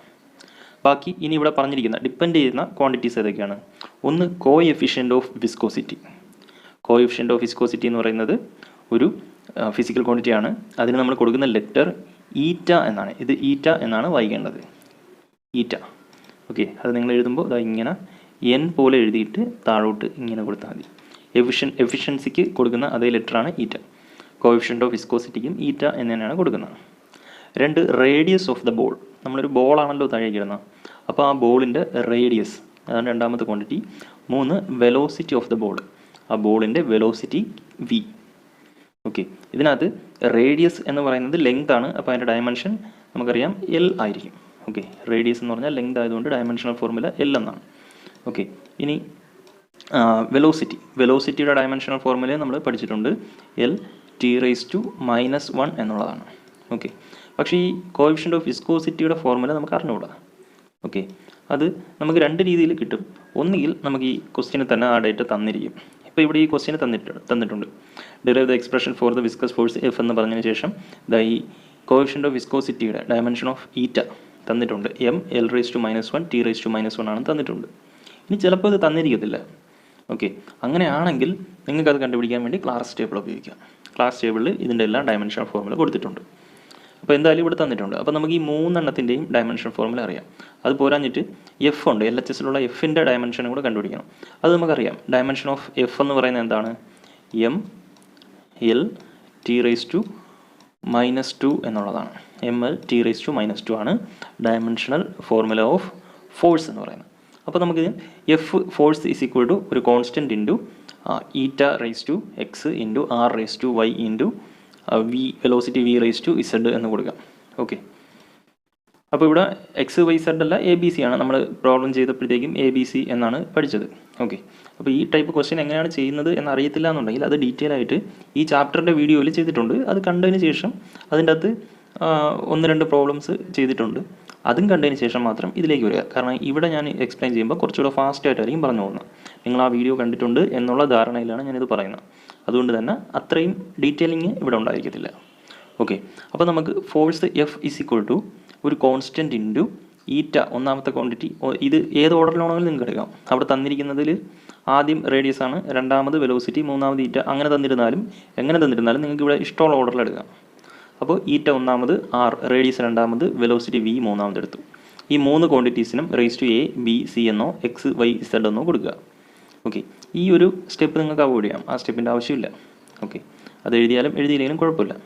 ബാക്കി ഇനി ഇവിടെ പറഞ്ഞിരിക്കുന്ന ഡിപ്പെൻഡ് ചെയ്യുന്ന ക്വാണ്ടിറ്റീസ് ഏതൊക്കെയാണ്? ഒന്ന് coefficient of viscosity. Coefficient of viscosity എന്ന് പറയുന്നത് ഒരു ഫിസിക്കൽ ക്വാണ്ടിറ്റിയാണ്. അതിന് നമ്മൾ കൊടുക്കുന്ന ലെറ്റർ ഈറ്റ എന്നാണ്. ഇത് ഈറ്റ എന്നാണ് വായിക്കേണ്ടത്, ഈറ്റ. ഓക്കെ, അത് നിങ്ങൾ എഴുതുമ്പോൾ ഇതാ ഇങ്ങനെ N പോലെ എഴുതിയിട്ട് താഴോട്ട് ഇങ്ങനെ കൊടുത്താൽ മതി. എഫിഷ്യൻസിക്ക് കൊടുക്കുന്ന അതേ ലെറ്ററാണ് ഈറ്റ. കോഎഫിഷ്യൻ്റ് ഓഫ് വിസ്കോസിറ്റിക്കും ഈറ്റ എന്ന് തന്നെയാണ് കൊടുക്കുന്നത്. 2 റേഡിയസ് ഓഫ് ദ ബോൾ. നമ്മളൊരു ബോളാണല്ലോ താഴേക്ക് ഇടുന്നത്, അപ്പോൾ ആ ബോളിൻ്റെ റേഡിയസ് അതാണ് രണ്ടാമത്തെ quantity. 3 velocity of the ball, ആ ബോളിൻ്റെ വെലോസിറ്റി വി. ഓക്കെ, ഇതിനകത്ത് റേഡിയസ് എന്ന് പറയുന്നത് ലെങ്ത് ആണ്, അപ്പോൾ അതിൻ്റെ ഡയമെൻഷൻ നമുക്കറിയാം എൽ ആയിരിക്കും. ഓക്കെ, റേഡിയസ് എന്ന് പറഞ്ഞാൽ ലെങ്ത് ആയതുകൊണ്ട് ഡയമെൻഷണൽ ഫോർമുല എൽ എന്നാണ്. ഓക്കെ, ഇനി വെലോസിറ്റിയുടെ ഡയമെൻഷണൽ ഫോർമുല നമ്മൾ പഠിച്ചിട്ടുണ്ട്, എൽ ടി റേസ് ടു -1 എന്നുള്ളതാണ്. ഓക്കെ, പക്ഷേ ഈ കോഎഫിഷ്യൻ്റ് ഓഫ് വിസ്കോസിറ്റിയുടെ ഫോർമുല നമുക്ക് അറിഞ്ഞുകൂടാ. ഓക്കെ, അത് നമുക്ക് 2 രീതിയിൽ കിട്ടും. ഒന്നുകിൽ നമുക്ക് ഈ ക്വസ്റ്റ്യന് തന്നെ ആ ഡേറ്റ തന്നിരിക്കും. ഇപ്പോൾ ഇവിടെ ഈ ക്വസ്റ്റ്യന് തന്നിട്ടുണ്ട്, derive the expression for the viscous force F എന്ന് പറഞ്ഞതിന് ശേഷം ഈ കോഎഫിഷ്യൻ്റ് ഓഫ് വിസ്കോസിറ്റിയുടെ ഡയമെൻഷൻ ഓഫ് ഈറ്റ തന്നിട്ടുണ്ട്. M L raise to -1 T raise to -1 ആണ് തന്നിട്ടുണ്ട്. ഇനി ചിലപ്പോൾ ഇത് തന്നിരിക്കത്തില്ല. ഓക്കെ, അങ്ങനെയാണെങ്കിൽ നിങ്ങൾക്കത് കണ്ടുപിടിക്കാൻ വേണ്ടി ക്ലാസ് ടേബിൾ ഉപയോഗിക്കാം. ക്ലാസ് ടേബിളിൽ ഇതിൻ്റെ എല്ലാം ഡയമെൻഷൻ ഫോർമുല കൊടുത്തിട്ടുണ്ട്. അപ്പോൾ എന്തായാലും ഇവിടെ തന്നിട്ടുണ്ട്. അപ്പോൾ നമുക്ക് ഈ 3 എണ്ണത്തിൻ്റെയും ഡയമെൻഷൻ ഫോർമുല അറിയാം. അത് പോരാഞ്ഞിട്ട് എഫ് ഉണ്ട്, എൽ എച്ച് എസിലുള്ള എഫിൻ്റെ ഡയമെൻഷനും കൂടെ കണ്ടുപിടിക്കണം. അത് നമുക്കറിയാം. ഡയമെൻഷൻ ഓഫ് എഫ് എന്ന് പറയുന്നത് എന്താണ്? M L T raise to -2 എന്നുള്ളതാണ്. M L T raise to -2 ആണ് ഡയമെൻഷണൽ ഫോർമുല ഓഫ് ഫോഴ്സ് എന്ന് പറയുന്നത്. അപ്പോൾ നമുക്ക് F force is equal to ഒരു constant into eta raise to X into R raise to Y into V velocity V raise to Z എന്ന് കൊടുക്കാം. Okay, അപ്പോൾ ഇവിടെ എക്സ് വൈ സെഡ് അല്ല എ ബി സി ആണ്. നമ്മൾ പ്രോബ്ലം ചെയ്തപ്പോഴത്തേക്കും A B C എന്നാണ് പഠിച്ചത്. ഓക്കെ, അപ്പോൾ ഈ ടൈപ്പ് ക്വസ്റ്റ്യൻ എങ്ങനെയാണ് ചെയ്യുന്നത് എന്നറിയത്തില്ല എന്നുണ്ടെങ്കിൽ അത് ഡീറ്റെയിൽ ആയിട്ട് ഈ ചാപ്റ്ററിൻ്റെ വീഡിയോയിൽ ചെയ്തിട്ടുണ്ട്. അത് കണ്ടതിന് ശേഷം അതിൻ്റെ അകത്ത് 1-2 പ്രോബ്ലംസ് ചെയ്തിട്ടുണ്ട്. അതും കണ്ടതിന് ശേഷം മാത്രം ഇതിലേക്ക് വരിക. കാരണം ഇവിടെ ഞാൻ എക്സ്പ്ലെയിൻ ചെയ്യുമ്പോൾ കുറച്ചുകൂടെ ഫാസ്റ്റായിട്ടായിരിക്കും പറഞ്ഞു പോകുന്നത്. നിങ്ങൾ ആ വീഡിയോ കണ്ടിട്ടുണ്ട് എന്നുള്ള ധാരണയിലാണ് ഞാനിത് പറയുന്നത്. അതുകൊണ്ട് തന്നെ അത്രയും ഡീറ്റെയിലിങ് ഇവിടെ ഉണ്ടായിരിക്കത്തില്ല. ഓക്കെ, അപ്പോൾ നമുക്ക് force F is equal to ഒരു കോൺസ്റ്റൻറ്റ് ഇൻറ്റു ഈറ്റ ഒന്നാമത്തെ ക്വാണ്ടിറ്റി. ഇത് ഏത് ഓർഡറിലാണെങ്കിലും നിങ്ങൾക്ക് എടുക്കാം. അവിടെ തന്നിരിക്കുന്നതിൽ ആദ്യം റേഡിയസ് ആണ്, രണ്ടാമത് വെലോസിറ്റി, മൂന്നാമത് ഈറ്റ, അങ്ങനെ തന്നിരുന്നാലും നിങ്ങൾക്ക് ഇവിടെ ഇഷ്ടമുള്ള ഓർഡറിൽ എടുക്കാം. അപ്പോൾ ഈറ്റ ഒന്നാമത്, ആർ റേഡിയസ് രണ്ടാമത്, വെലോസിറ്റി വി മൂന്നാമത് എടുത്തു. ഈ 3 ക്വാണ്ടിറ്റീസിനും raise to A B C എന്നോ എക്സ് വൈ സെഡ് എന്നോ കൊടുക്കുക. ഓക്കെ, ഈ ഒരു സ്റ്റെപ്പ് നിങ്ങൾക്ക് അവോയ്ഡ് ചെയ്യാം. ആ സ്റ്റെപ്പിൻ്റെ ആവശ്യമില്ല. ഓക്കെ, അത് എഴുതിയാലും എഴുതിയില്ലെങ്കിലും കുഴപ്പമില്ല.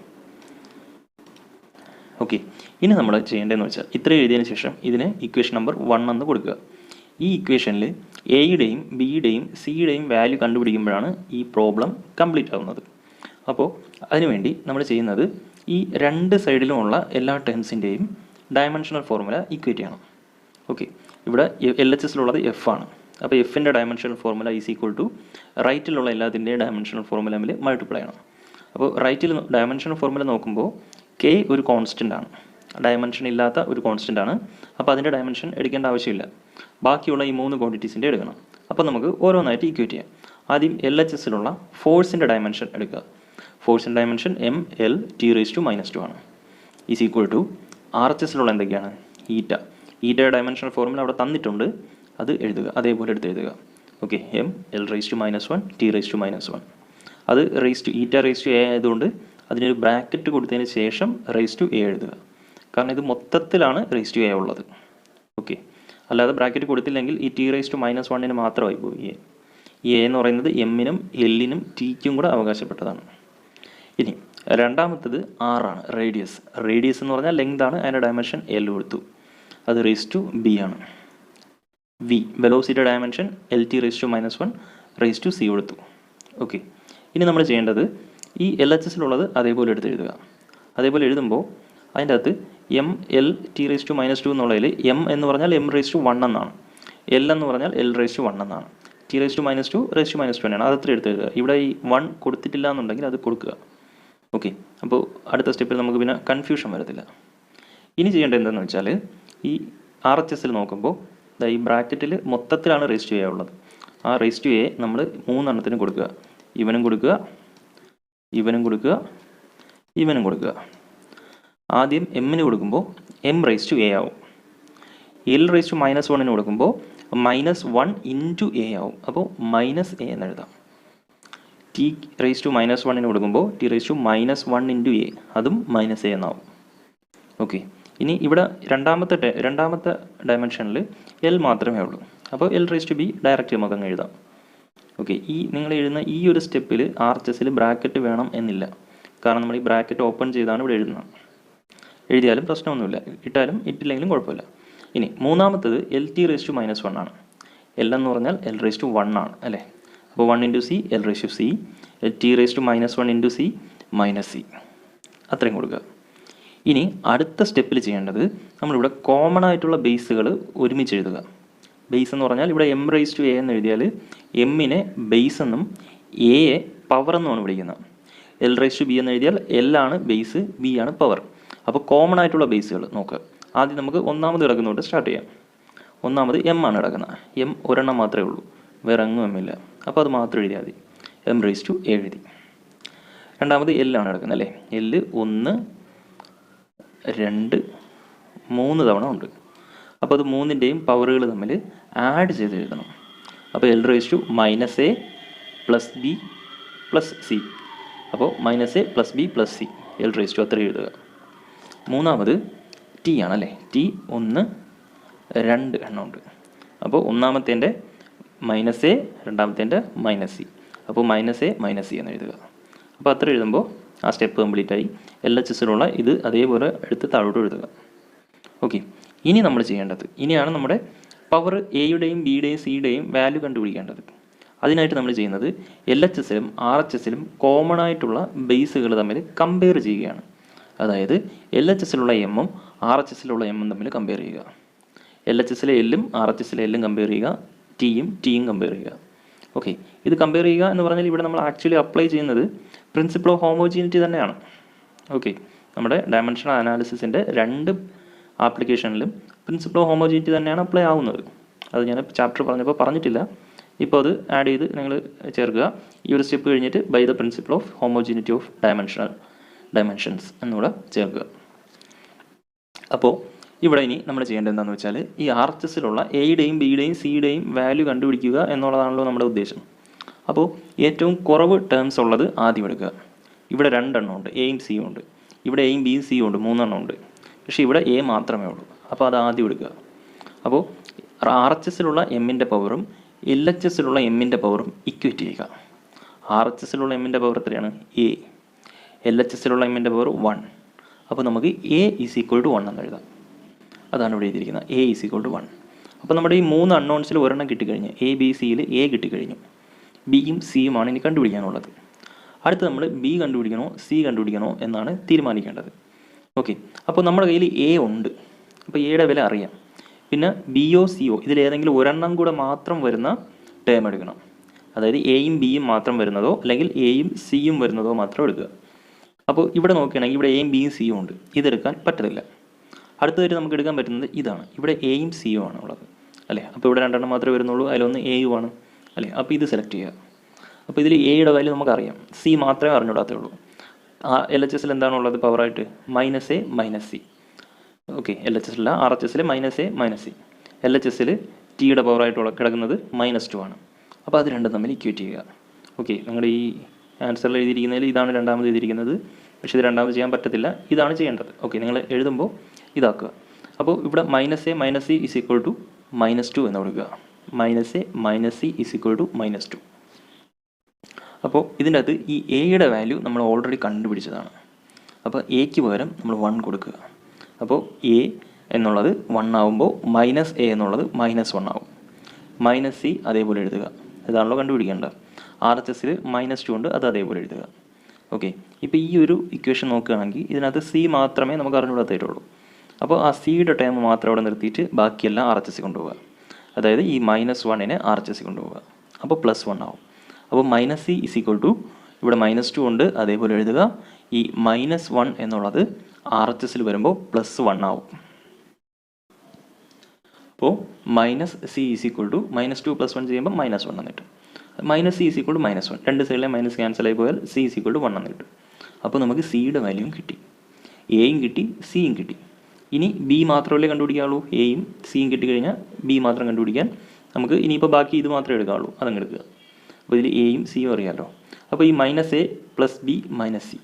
ഓക്കെ, ഇനി നമ്മൾ ചെയ്യേണ്ടതെന്ന് വെച്ചാൽ ഇത്ര എഴുതിയതിന് ശേഷം ഇതിന് ഇക്വേഷൻ നമ്പർ 1 എന്ന് കൊടുക്കുക. ഈ ഇക്വേഷനിൽ എയുടെയും ബിയുടെയും സിയുടെയും വാല്യൂ കണ്ടുപിടിക്കുമ്പോഴാണ് ഈ പ്രോബ്ലം കംപ്ലീറ്റ് ആവുന്നത്. അപ്പോൾ അതിനുവേണ്ടി നമ്മൾ ചെയ്യുന്നത് ഈ 2 സൈഡിലുമുള്ള എല്ലാ ടേംസിൻ്റെയും ഡയമെൻഷണൽ ഫോർമുല ഇക്വേറ്റ് ചെയ്യണം. ഓക്കെ, ഇവിടെ എൽ എച്ച് എസിലുള്ളത് എഫ് ആണ്. അപ്പോൾ എഫിൻ്റെ dimensional formula is equal to റൈറ്റിലുള്ള എല്ലാത്തിൻ്റെയും ഡയമെൻഷണൽ ഫോർമുല തമ്മിൽ മൾട്ടിപ്ലൈ ചെയ്യണം. അപ്പോൾ റൈറ്റിൽ ഡയമെൻഷണൽ ഫോർമുല നോക്കുമ്പോൾ കെ ഒരു കോൺസ്റ്റൻ്റ് ആണ്, ഡയമെൻഷൻ ഇല്ലാത്ത ഒരു കോൺസ്റ്റൻ്റ് ആണ്. അപ്പോൾ അതിൻ്റെ ഡയമെൻഷൻ എടുക്കേണ്ട ആവശ്യമില്ല. ബാക്കിയുള്ള ഈ 3 ക്വാണ്ടിറ്റീസിൻ്റെ എടുക്കണം. അപ്പോൾ നമുക്ക് ഓരോന്നായിട്ട് ഇക്വേറ്റ് ചെയ്യാം. ആദ്യം എൽ എച്ച് എസിലുള്ള ഫോഴ്സിൻ്റെ ഡയമെൻഷൻ എടുക്കുക. ഫോഴ്സിൻ്റെ dimension M L T raise to -2 ആണ്. Is equal to R H എസിലുള്ള എന്തൊക്കെയാണ്? ഈറ്റയുടെ ഡയമെൻഷണൽ ഫോർമുല അവിടെ തന്നിട്ടുണ്ട്, അത് എഴുതുക, അതേപോലെ എടുത്ത് എഴുതുക. Okay, M L raise to -1 T raise to -1. അത് raise to eta raise to a ആയതുകൊണ്ട് അതിനൊരു ബ്രാക്കറ്റ് കൊടുത്തതിന് ശേഷം റേസ് ടു എ എഴുതുക. കാരണം ഇത് മൊത്തത്തിലാണ് റേസ് ടു എ ഉള്ളത്. ഓക്കെ, അല്ലാതെ ബ്രാക്കറ്റ് കൊടുത്തില്ലെങ്കിൽ ഈ ടി റേസ് ടു -1 മാത്രമായി പോയി. ഈ എ എന്ന് പറയുന്നത് എമ്മിനും എല്ലിനും ടിക്കും കൂടെ അവകാശപ്പെട്ടതാണ്. ഇനി രണ്ടാമത്തത് ആറാണ്, റേഡിയസ് എന്ന് പറഞ്ഞാൽ ലെങ്ത് ആണ്. അതിൻ്റെ ഡയമെൻഷൻ എൽ കൊടുത്തു, അത് റേസ് ടു ബി ആണ്. V velocity dimension L T raise to -1 raise to c കൊടുത്തു. ഓക്കെ, ഇനി നമ്മൾ ചെയ്യേണ്ടത് ഈ എൽ എച്ച് എസിലുള്ളത് അതേപോലെ എടുത്ത് എഴുതുക. അതേപോലെ എഴുതുമ്പോൾ അതിൻ്റെ അകത്ത് M L T raise to -2 എന്നുള്ളതിൽ എം എന്ന് പറഞ്ഞാൽ എം റേസ് ടു 1 എന്നാണ്, എൽ എന്ന് പറഞ്ഞാൽ എൽ റേസ് ടു 1 എന്നാണ്, T raise to -2 raise to -1 ആണ്. അതത്ര എടുത്ത് എഴുതുക. ഇവിടെ ഈ 1 കൊടുത്തിട്ടില്ല എന്നുണ്ടെങ്കിൽ അത് കൊടുക്കുക. ഓക്കെ, അപ്പോൾ അടുത്ത സ്റ്റെപ്പിൽ നമുക്ക് പിന്നെ കൺഫ്യൂഷൻ വരത്തില്ല. ഇനി ചെയ്യേണ്ടത് എന്താണെന്ന് വെച്ചാൽ ഈ ആർ എച്ച് എസിൽ നോക്കുമ്പോൾ ഈ ബ്രാക്കറ്റിൽ മൊത്തത്തിലാണ് റേസ് ടു എ ഉള്ളത്. ആ റേസ് ടു എ നമ്മൾ 3 എണ്ണത്തിന് കൊടുക്കുക. ഇവനും കൊടുക്കുക, ഇവനും കൊടുക്കുക, ഇവനും കൊടുക്കുക. ആദ്യം എമ്മിന് കൊടുക്കുമ്പോൾ എം റേസ് ടു എ ആവും. എൽ റേസ് ടു -1 കൊടുക്കുമ്പോൾ -1 ഇൻറ്റു എ ആവും. അപ്പോൾ -a എന്ന് എഴുതാം. ടി റേസ് ടു -1 കൊടുക്കുമ്പോൾ T raise to -1 into a, അതും -a എന്നാവും. ഓക്കെ, ഇനി ഇവിടെ രണ്ടാമത്തെ ഡയമെൻഷനിൽ എൽ മാത്രമേ ഉള്ളൂ. അപ്പോൾ L raise to b direct നമുക്ക് അങ്ങ് എഴുതാം. ഓക്കെ, ഈ നിങ്ങൾ എഴുതുന്ന ഈ ഒരു സ്റ്റെപ്പിൽ ആർ എച്ച് എസിൽ ബ്രാക്കറ്റ് വേണം എന്നില്ല. കാരണം നമ്മൾ ഈ ബ്രാക്കറ്റ് ഓപ്പൺ ചെയ്താണ് ഇവിടെ എഴുതുന്നത്. എഴുതിയാലും പ്രശ്നമൊന്നുമില്ല, ഇട്ടാലും ഇട്ടില്ലെങ്കിലും കുഴപ്പമില്ല. ഇനി മൂന്നാമത്തത് എൽ ടി റേസ് ടു -1 ആണ്. എൽ എന്ന് പറഞ്ഞാൽ എൽ റേസ് ടു 1 ആണ് അല്ലേ. അപ്പോൾ 1 into c L raise to c, L T raise to -1 into c minus c, അത്രയും കൊടുക്കുക. ഇനി അടുത്ത സ്റ്റെപ്പിൽ ചെയ്യേണ്ടത് നമ്മളിവിടെ കോമൺ ആയിട്ടുള്ള ബേസുകൾ ഒരുമിച്ച് എഴുതുക. ബേസ് എന്ന് പറഞ്ഞാൽ ഇവിടെ എം റേസ് ടു എ എന്ന് എഴുതിയാൽ എമ്മിനെ ബേസ് എന്നും എയെ പവർ എന്നുമാണ് വിളിക്കുന്നത്. എൽ റേസ് ടു ബി എന്ന് എഴുതിയാൽ എൽ ആണ് ബേസ്, ബി ആണ് പവർ. അപ്പോൾ കോമൺ ആയിട്ടുള്ള ബേസുകൾ നോക്കുക. ആദ്യം നമുക്ക് ഒന്നാമത് കിടക്കുന്നതുകൊണ്ട് സ്റ്റാർട്ട് ചെയ്യാം. ഒന്നാമത് എം ആണ് കിടക്കുന്നത്. എം ഒരെണ്ണം മാത്രമേ ഉള്ളൂ, വേറെ എങ്ങും എം ഇല്ല. അപ്പോൾ അത് മാത്രം എഴുതിയാൽ മതി, എം റേസ് ടു എ എഴുതി. രണ്ടാമത് എൽ ആണ് കിടക്കുന്നത് അല്ലേ. എൽ 1 2 3 തവണ ഉണ്ട്. അപ്പോൾ അത് മൂന്നിൻ്റെയും പവറുകൾ തമ്മിൽ ആഡ് ചെയ്ത് എഴുതണം. അപ്പോൾ L raise to -a plus b plus c. അപ്പോൾ -a plus b plus c, L raise to അത്ര എഴുതുക. മൂന്നാമത് ടി ആണല്ലേ. ടി 1 2 എണ്ണം ഉണ്ട്. അപ്പോൾ ഒന്നാമത്തേൻ്റെ -a, രണ്ടാമത്തേൻ്റെ -c. അപ്പോൾ -a -c എന്ന് എഴുതുക. അപ്പോൾ അത്ര എഴുതുമ്പോൾ ആ സ്റ്റെപ്പ് കംപ്ലീറ്റ് ആയി. എൽ എച്ച് എസിലുള്ള ഇത് അതേപോലെ എടുത്ത് താഴോട്ട് എഴുതുക. ഓക്കെ, ഇനി നമ്മൾ ചെയ്യേണ്ടത്, ഇനിയാണ് നമ്മുടെ പവർ എയുടെയും ബിയുടെയും സിയുടെയും വാല്യൂ കണ്ടുപിടിക്കേണ്ടത്. അതിനായിട്ട് നമ്മൾ ചെയ്യുന്നത് എൽ എച്ച് എസിലും ആർ എച്ച് എസിലും കോമൺ ആയിട്ടുള്ള ബേസുകൾ തമ്മിൽ കമ്പയർ ചെയ്യുകയാണ്. അതായത് എൽ എച്ച് എസിലുള്ള എമ്മും ആർ എച്ച് എസിലുള്ള എമ്മും തമ്മിൽ കമ്പയർ ചെയ്യുക. എൽ എച്ച് എസിലെ എല്ലും ആർ എച്ച് എസിലെ എല്ലും കമ്പയർ ചെയ്യുക, ടിയും കമ്പയർ ചെയ്യുക. ഓക്കെ, ഇത് കമ്പയർ ചെയ്യുക എന്ന് പറഞ്ഞാൽ ഇവിടെ നമ്മൾ ആക്ച്വലി അപ്ലൈ ചെയ്യുന്നത് പ്രിൻസിപ്പിൾ ഓഫ് ഹോമോജീനിറ്റി തന്നെയാണ്. ഓക്കെ, നമ്മുടെ ഡയമെൻഷണൽ അനാലിസിസിൻ്റെ രണ്ട് ആപ്ലിക്കേഷനിലും പ്രിൻസിപ്പിൾ ഓഫ് ഹോമോജീനിറ്റി തന്നെയാണ് അപ്ലൈ ആവുന്നത്. അത് ഞാൻ ചാപ്റ്റർ പറഞ്ഞപ്പോൾ പറഞ്ഞിട്ടില്ല, ഇപ്പോൾ അത് ആഡ് ചെയ്ത് നിങ്ങൾ ചേർക്കുക. ഈ ഒരു സ്റ്റെപ്പ് കഴിഞ്ഞിട്ട് by the principle of homogeneity of dimensions എന്നുകൂടെ ചേർക്കുക. അപ്പോൾ ഇവിടെ ഇനി നമ്മൾ ചെയ്യേണ്ടത് എന്താണെന്ന് വെച്ചാൽ ഈ ആർ എച്ച് എസിലുള്ള എയുടെയും ബിയുടെയും സിയുടെയും വാല്യൂ കണ്ടുപിടിക്കുക എന്നുള്ളതാണല്ലോ നമ്മുടെ ഉദ്ദേശം. അപ്പോൾ ഏറ്റവും കുറവ് ടേംസ് ഉള്ളത് ആദ്യം എടുക്കുക. ഇവിടെ 2 എണ്ണം ഉണ്ട്, എയും സിയും ഉണ്ട്. ഇവിടെ എയും ബിയും സിയും ഉണ്ട്, 3 എണ്ണം ഉണ്ട്. പക്ഷേ ഇവിടെ എ മാത്രമേ ഉള്ളൂ. അപ്പോൾ അത് ആദ്യം എടുക്കുക. അപ്പോൾ ആർ എച്ച് എസിലുള്ള എമ്മിൻ്റെ പവറും എൽ എച്ച് എസിലുള്ള എമ്മിൻ്റെ പവറും ഇക്വേറ്റ് ചെയ്യുക. ആർ എച്ച് എസിലുള്ള എമ്മിൻ്റെ പവർ എത്രയാണ്? എ. എൽ എച്ച് എസിലുള്ള എമ്മിൻ്റെ പവർ 1. അപ്പോൾ നമുക്ക് എ ഈസ് ഈക്വൽ ടു 1 എന്ന് എഴുതാം. അതാണ് ഇവിടെ എഴുതിയിരിക്കുന്നത്, എ ഈസ് ഈക്വൽ ടു 1. അപ്പോൾ നമ്മുടെ ഈ 3 അൺനോൺസിൽ ഒരെണ്ണം കിട്ടിക്കഴിഞ്ഞ്, എ ബി സിയിൽ എ കിട്ടിക്കഴിഞ്ഞു. ബിയും സിയുമാണ് ഇനി കണ്ടുപിടിക്കാനുള്ളത്. അടുത്ത് നമ്മൾ ബി കണ്ടുപിടിക്കണോ സി കണ്ടുപിടിക്കണോ എന്നാണ് തീരുമാനിക്കേണ്ടത്. ഓക്കെ, അപ്പോൾ നമ്മുടെ കയ്യിൽ എ ഉണ്ട്. അപ്പോൾ എയുടെ വില അറിയാം. പിന്നെ ബിയോ സിയോ ഇതിലേതെങ്കിലും ഒരെണ്ണം കൂടെ മാത്രം വരുന്ന ടേം എടുക്കണം. അതായത് എയും ബിയും മാത്രം വരുന്നതോ അല്ലെങ്കിൽ എയും സിയും വരുന്നതോ മാത്രം എടുക്കുക. അപ്പോൾ ഇവിടെ നോക്കുകയാണെങ്കിൽ ഇവിടെ എയും ബിയും സിയും ഉണ്ട്, ഇതെടുക്കാൻ പറ്റത്തില്ല. അടുത്തതായിട്ട് നമുക്ക് എടുക്കാൻ പറ്റുന്നത് ഇതാണ്. ഇവിടെ എയും സിയും ആണ് ഉള്ളത് അല്ലേ. അപ്പോൾ ഇവിടെ 2 എണ്ണം മാത്രമേ വരുന്നുള്ളൂ, അതിലൊന്ന് എയും ആണ് അല്ലേ. അപ്പോൾ ഇത് സെലക്ട് ചെയ്യുക. അപ്പോൾ ഇതിൽ എയുടെ വാല്യൂ നമുക്കറിയാം, സി മാത്രമേ അറിഞ്ഞൂടാത്തേ ഉള്ളൂ. എൽ എച്ച് എസിൽ എന്താണുള്ളത് പവറായിട്ട്? -a -c. ഓക്കെ, എൽ എച്ച് എസില്ല, ആർ എച്ച് എസിൽ -a -c. എൽ എച്ച് എസിൽ ടിയുടെ പവറായിട്ടുള്ള കിടക്കുന്നത് -2 ആണ്. അപ്പോൾ അത് രണ്ടും തമ്മിൽ ഇക്വേറ്റ് ചെയ്യുക. ഓക്കെ, നിങ്ങളുടെ ഈ ആൻസറിൽ എഴുതിയിരിക്കുന്നതിൽ ഇതാണ് രണ്ടാമത് എഴുതിയിരിക്കുന്നത്. പക്ഷേ ഇത് രണ്ടാമത് ചെയ്യാൻ പറ്റത്തില്ല, ഇതാണ് ചെയ്യേണ്ടത്. ഓക്കെ, നിങ്ങൾ എഴുതുമ്പോൾ ഇതാക്കുക. അപ്പോൾ ഇവിടെ -a -c is equal to -2 എന്ന് കൊടുക്കുക. -a -c is equal to -2. അപ്പോൾ ഇതിൻ്റെ അകത്ത് ഈ എയുടെ വാല്യൂ നമ്മൾ ഓൾറെഡി കണ്ടുപിടിച്ചതാണ്. അപ്പോൾ എക്ക് പകരം നമ്മൾ 1 കൊടുക്കുക. അപ്പോൾ എ എന്നുള്ളത് 1 ആകുമ്പോൾ -a എന്നുള്ളത് -1 ആവും. -c അതേപോലെ എഴുതുക, ഇതാണല്ലോ കണ്ടുപിടിക്കേണ്ടത്. ആർ എച്ച് എസിൽ -2 ഉണ്ട്, അത് അതേപോലെ എഴുതുക. ഓക്കെ, ഇപ്പോൾ ഈ ഒരു ഇക്വേഷൻ നോക്കുകയാണെങ്കിൽ ഇതിനകത്ത് സി മാത്രമേ നമുക്ക് അറിഞ്ഞുകൂടാത്തായിട്ടുള്ളൂ. അപ്പോൾ ആ സിയുടെ ടൈം മാത്രം അവിടെ നിർത്തിയിട്ട് ബാക്കിയെല്ലാം ആർ എച്ച് എസ് കൊണ്ടുപോകുക. അതായത് ഈ -1നെ ആർ എച്ച് എസ് കൊണ്ടുപോകുക. അപ്പോൾ +1 ആവും. അപ്പോൾ -c ഈസ് ഈക്വൽ ടു ഇവിടെ -2 ഉണ്ട്, അതേപോലെ എഴുതുക. ഈ -1 എന്നുള്ളത് ആർ എച്ച് എസിൽ വരുമ്പോൾ +1 ആവും. അപ്പോൾ -c ഈസ് ഈക്വൽ ടു -2 + 1 ചെയ്യുമ്പോൾ -1 എന്ന് കിട്ടും. -c ഈസ് ഈക്വൽ ടു -1, രണ്ട് സൈഡിലെ മൈനസ് ക്യാൻസൽ ആയി പോയാൽ c ഈസ് ഈക്വൽ ടു 1 എന്ന് കിട്ടും. അപ്പോൾ നമുക്ക് സിയുടെ വാല്യൂവും കിട്ടി, എയും കിട്ടി, സിയും കിട്ടി. ഇനി ബി മാത്രമല്ലേ കണ്ടുപിടിക്കാവുള്ളൂ. എയും സിയും കിട്ടിക്കഴിഞ്ഞാൽ ബി മാത്രം കണ്ടുപിടിക്കാൻ നമുക്ക് ഇനിയിപ്പോൾ ബാക്കി ഇത് മാത്രമേ എടുക്കാവുള്ളൂ, അതങ്ങ് എടുക്കുക. അപ്പോൾ ഇതിൽ എയും സിയും അറിയാമല്ലോ. അപ്പോൾ ഈ -a + b - c.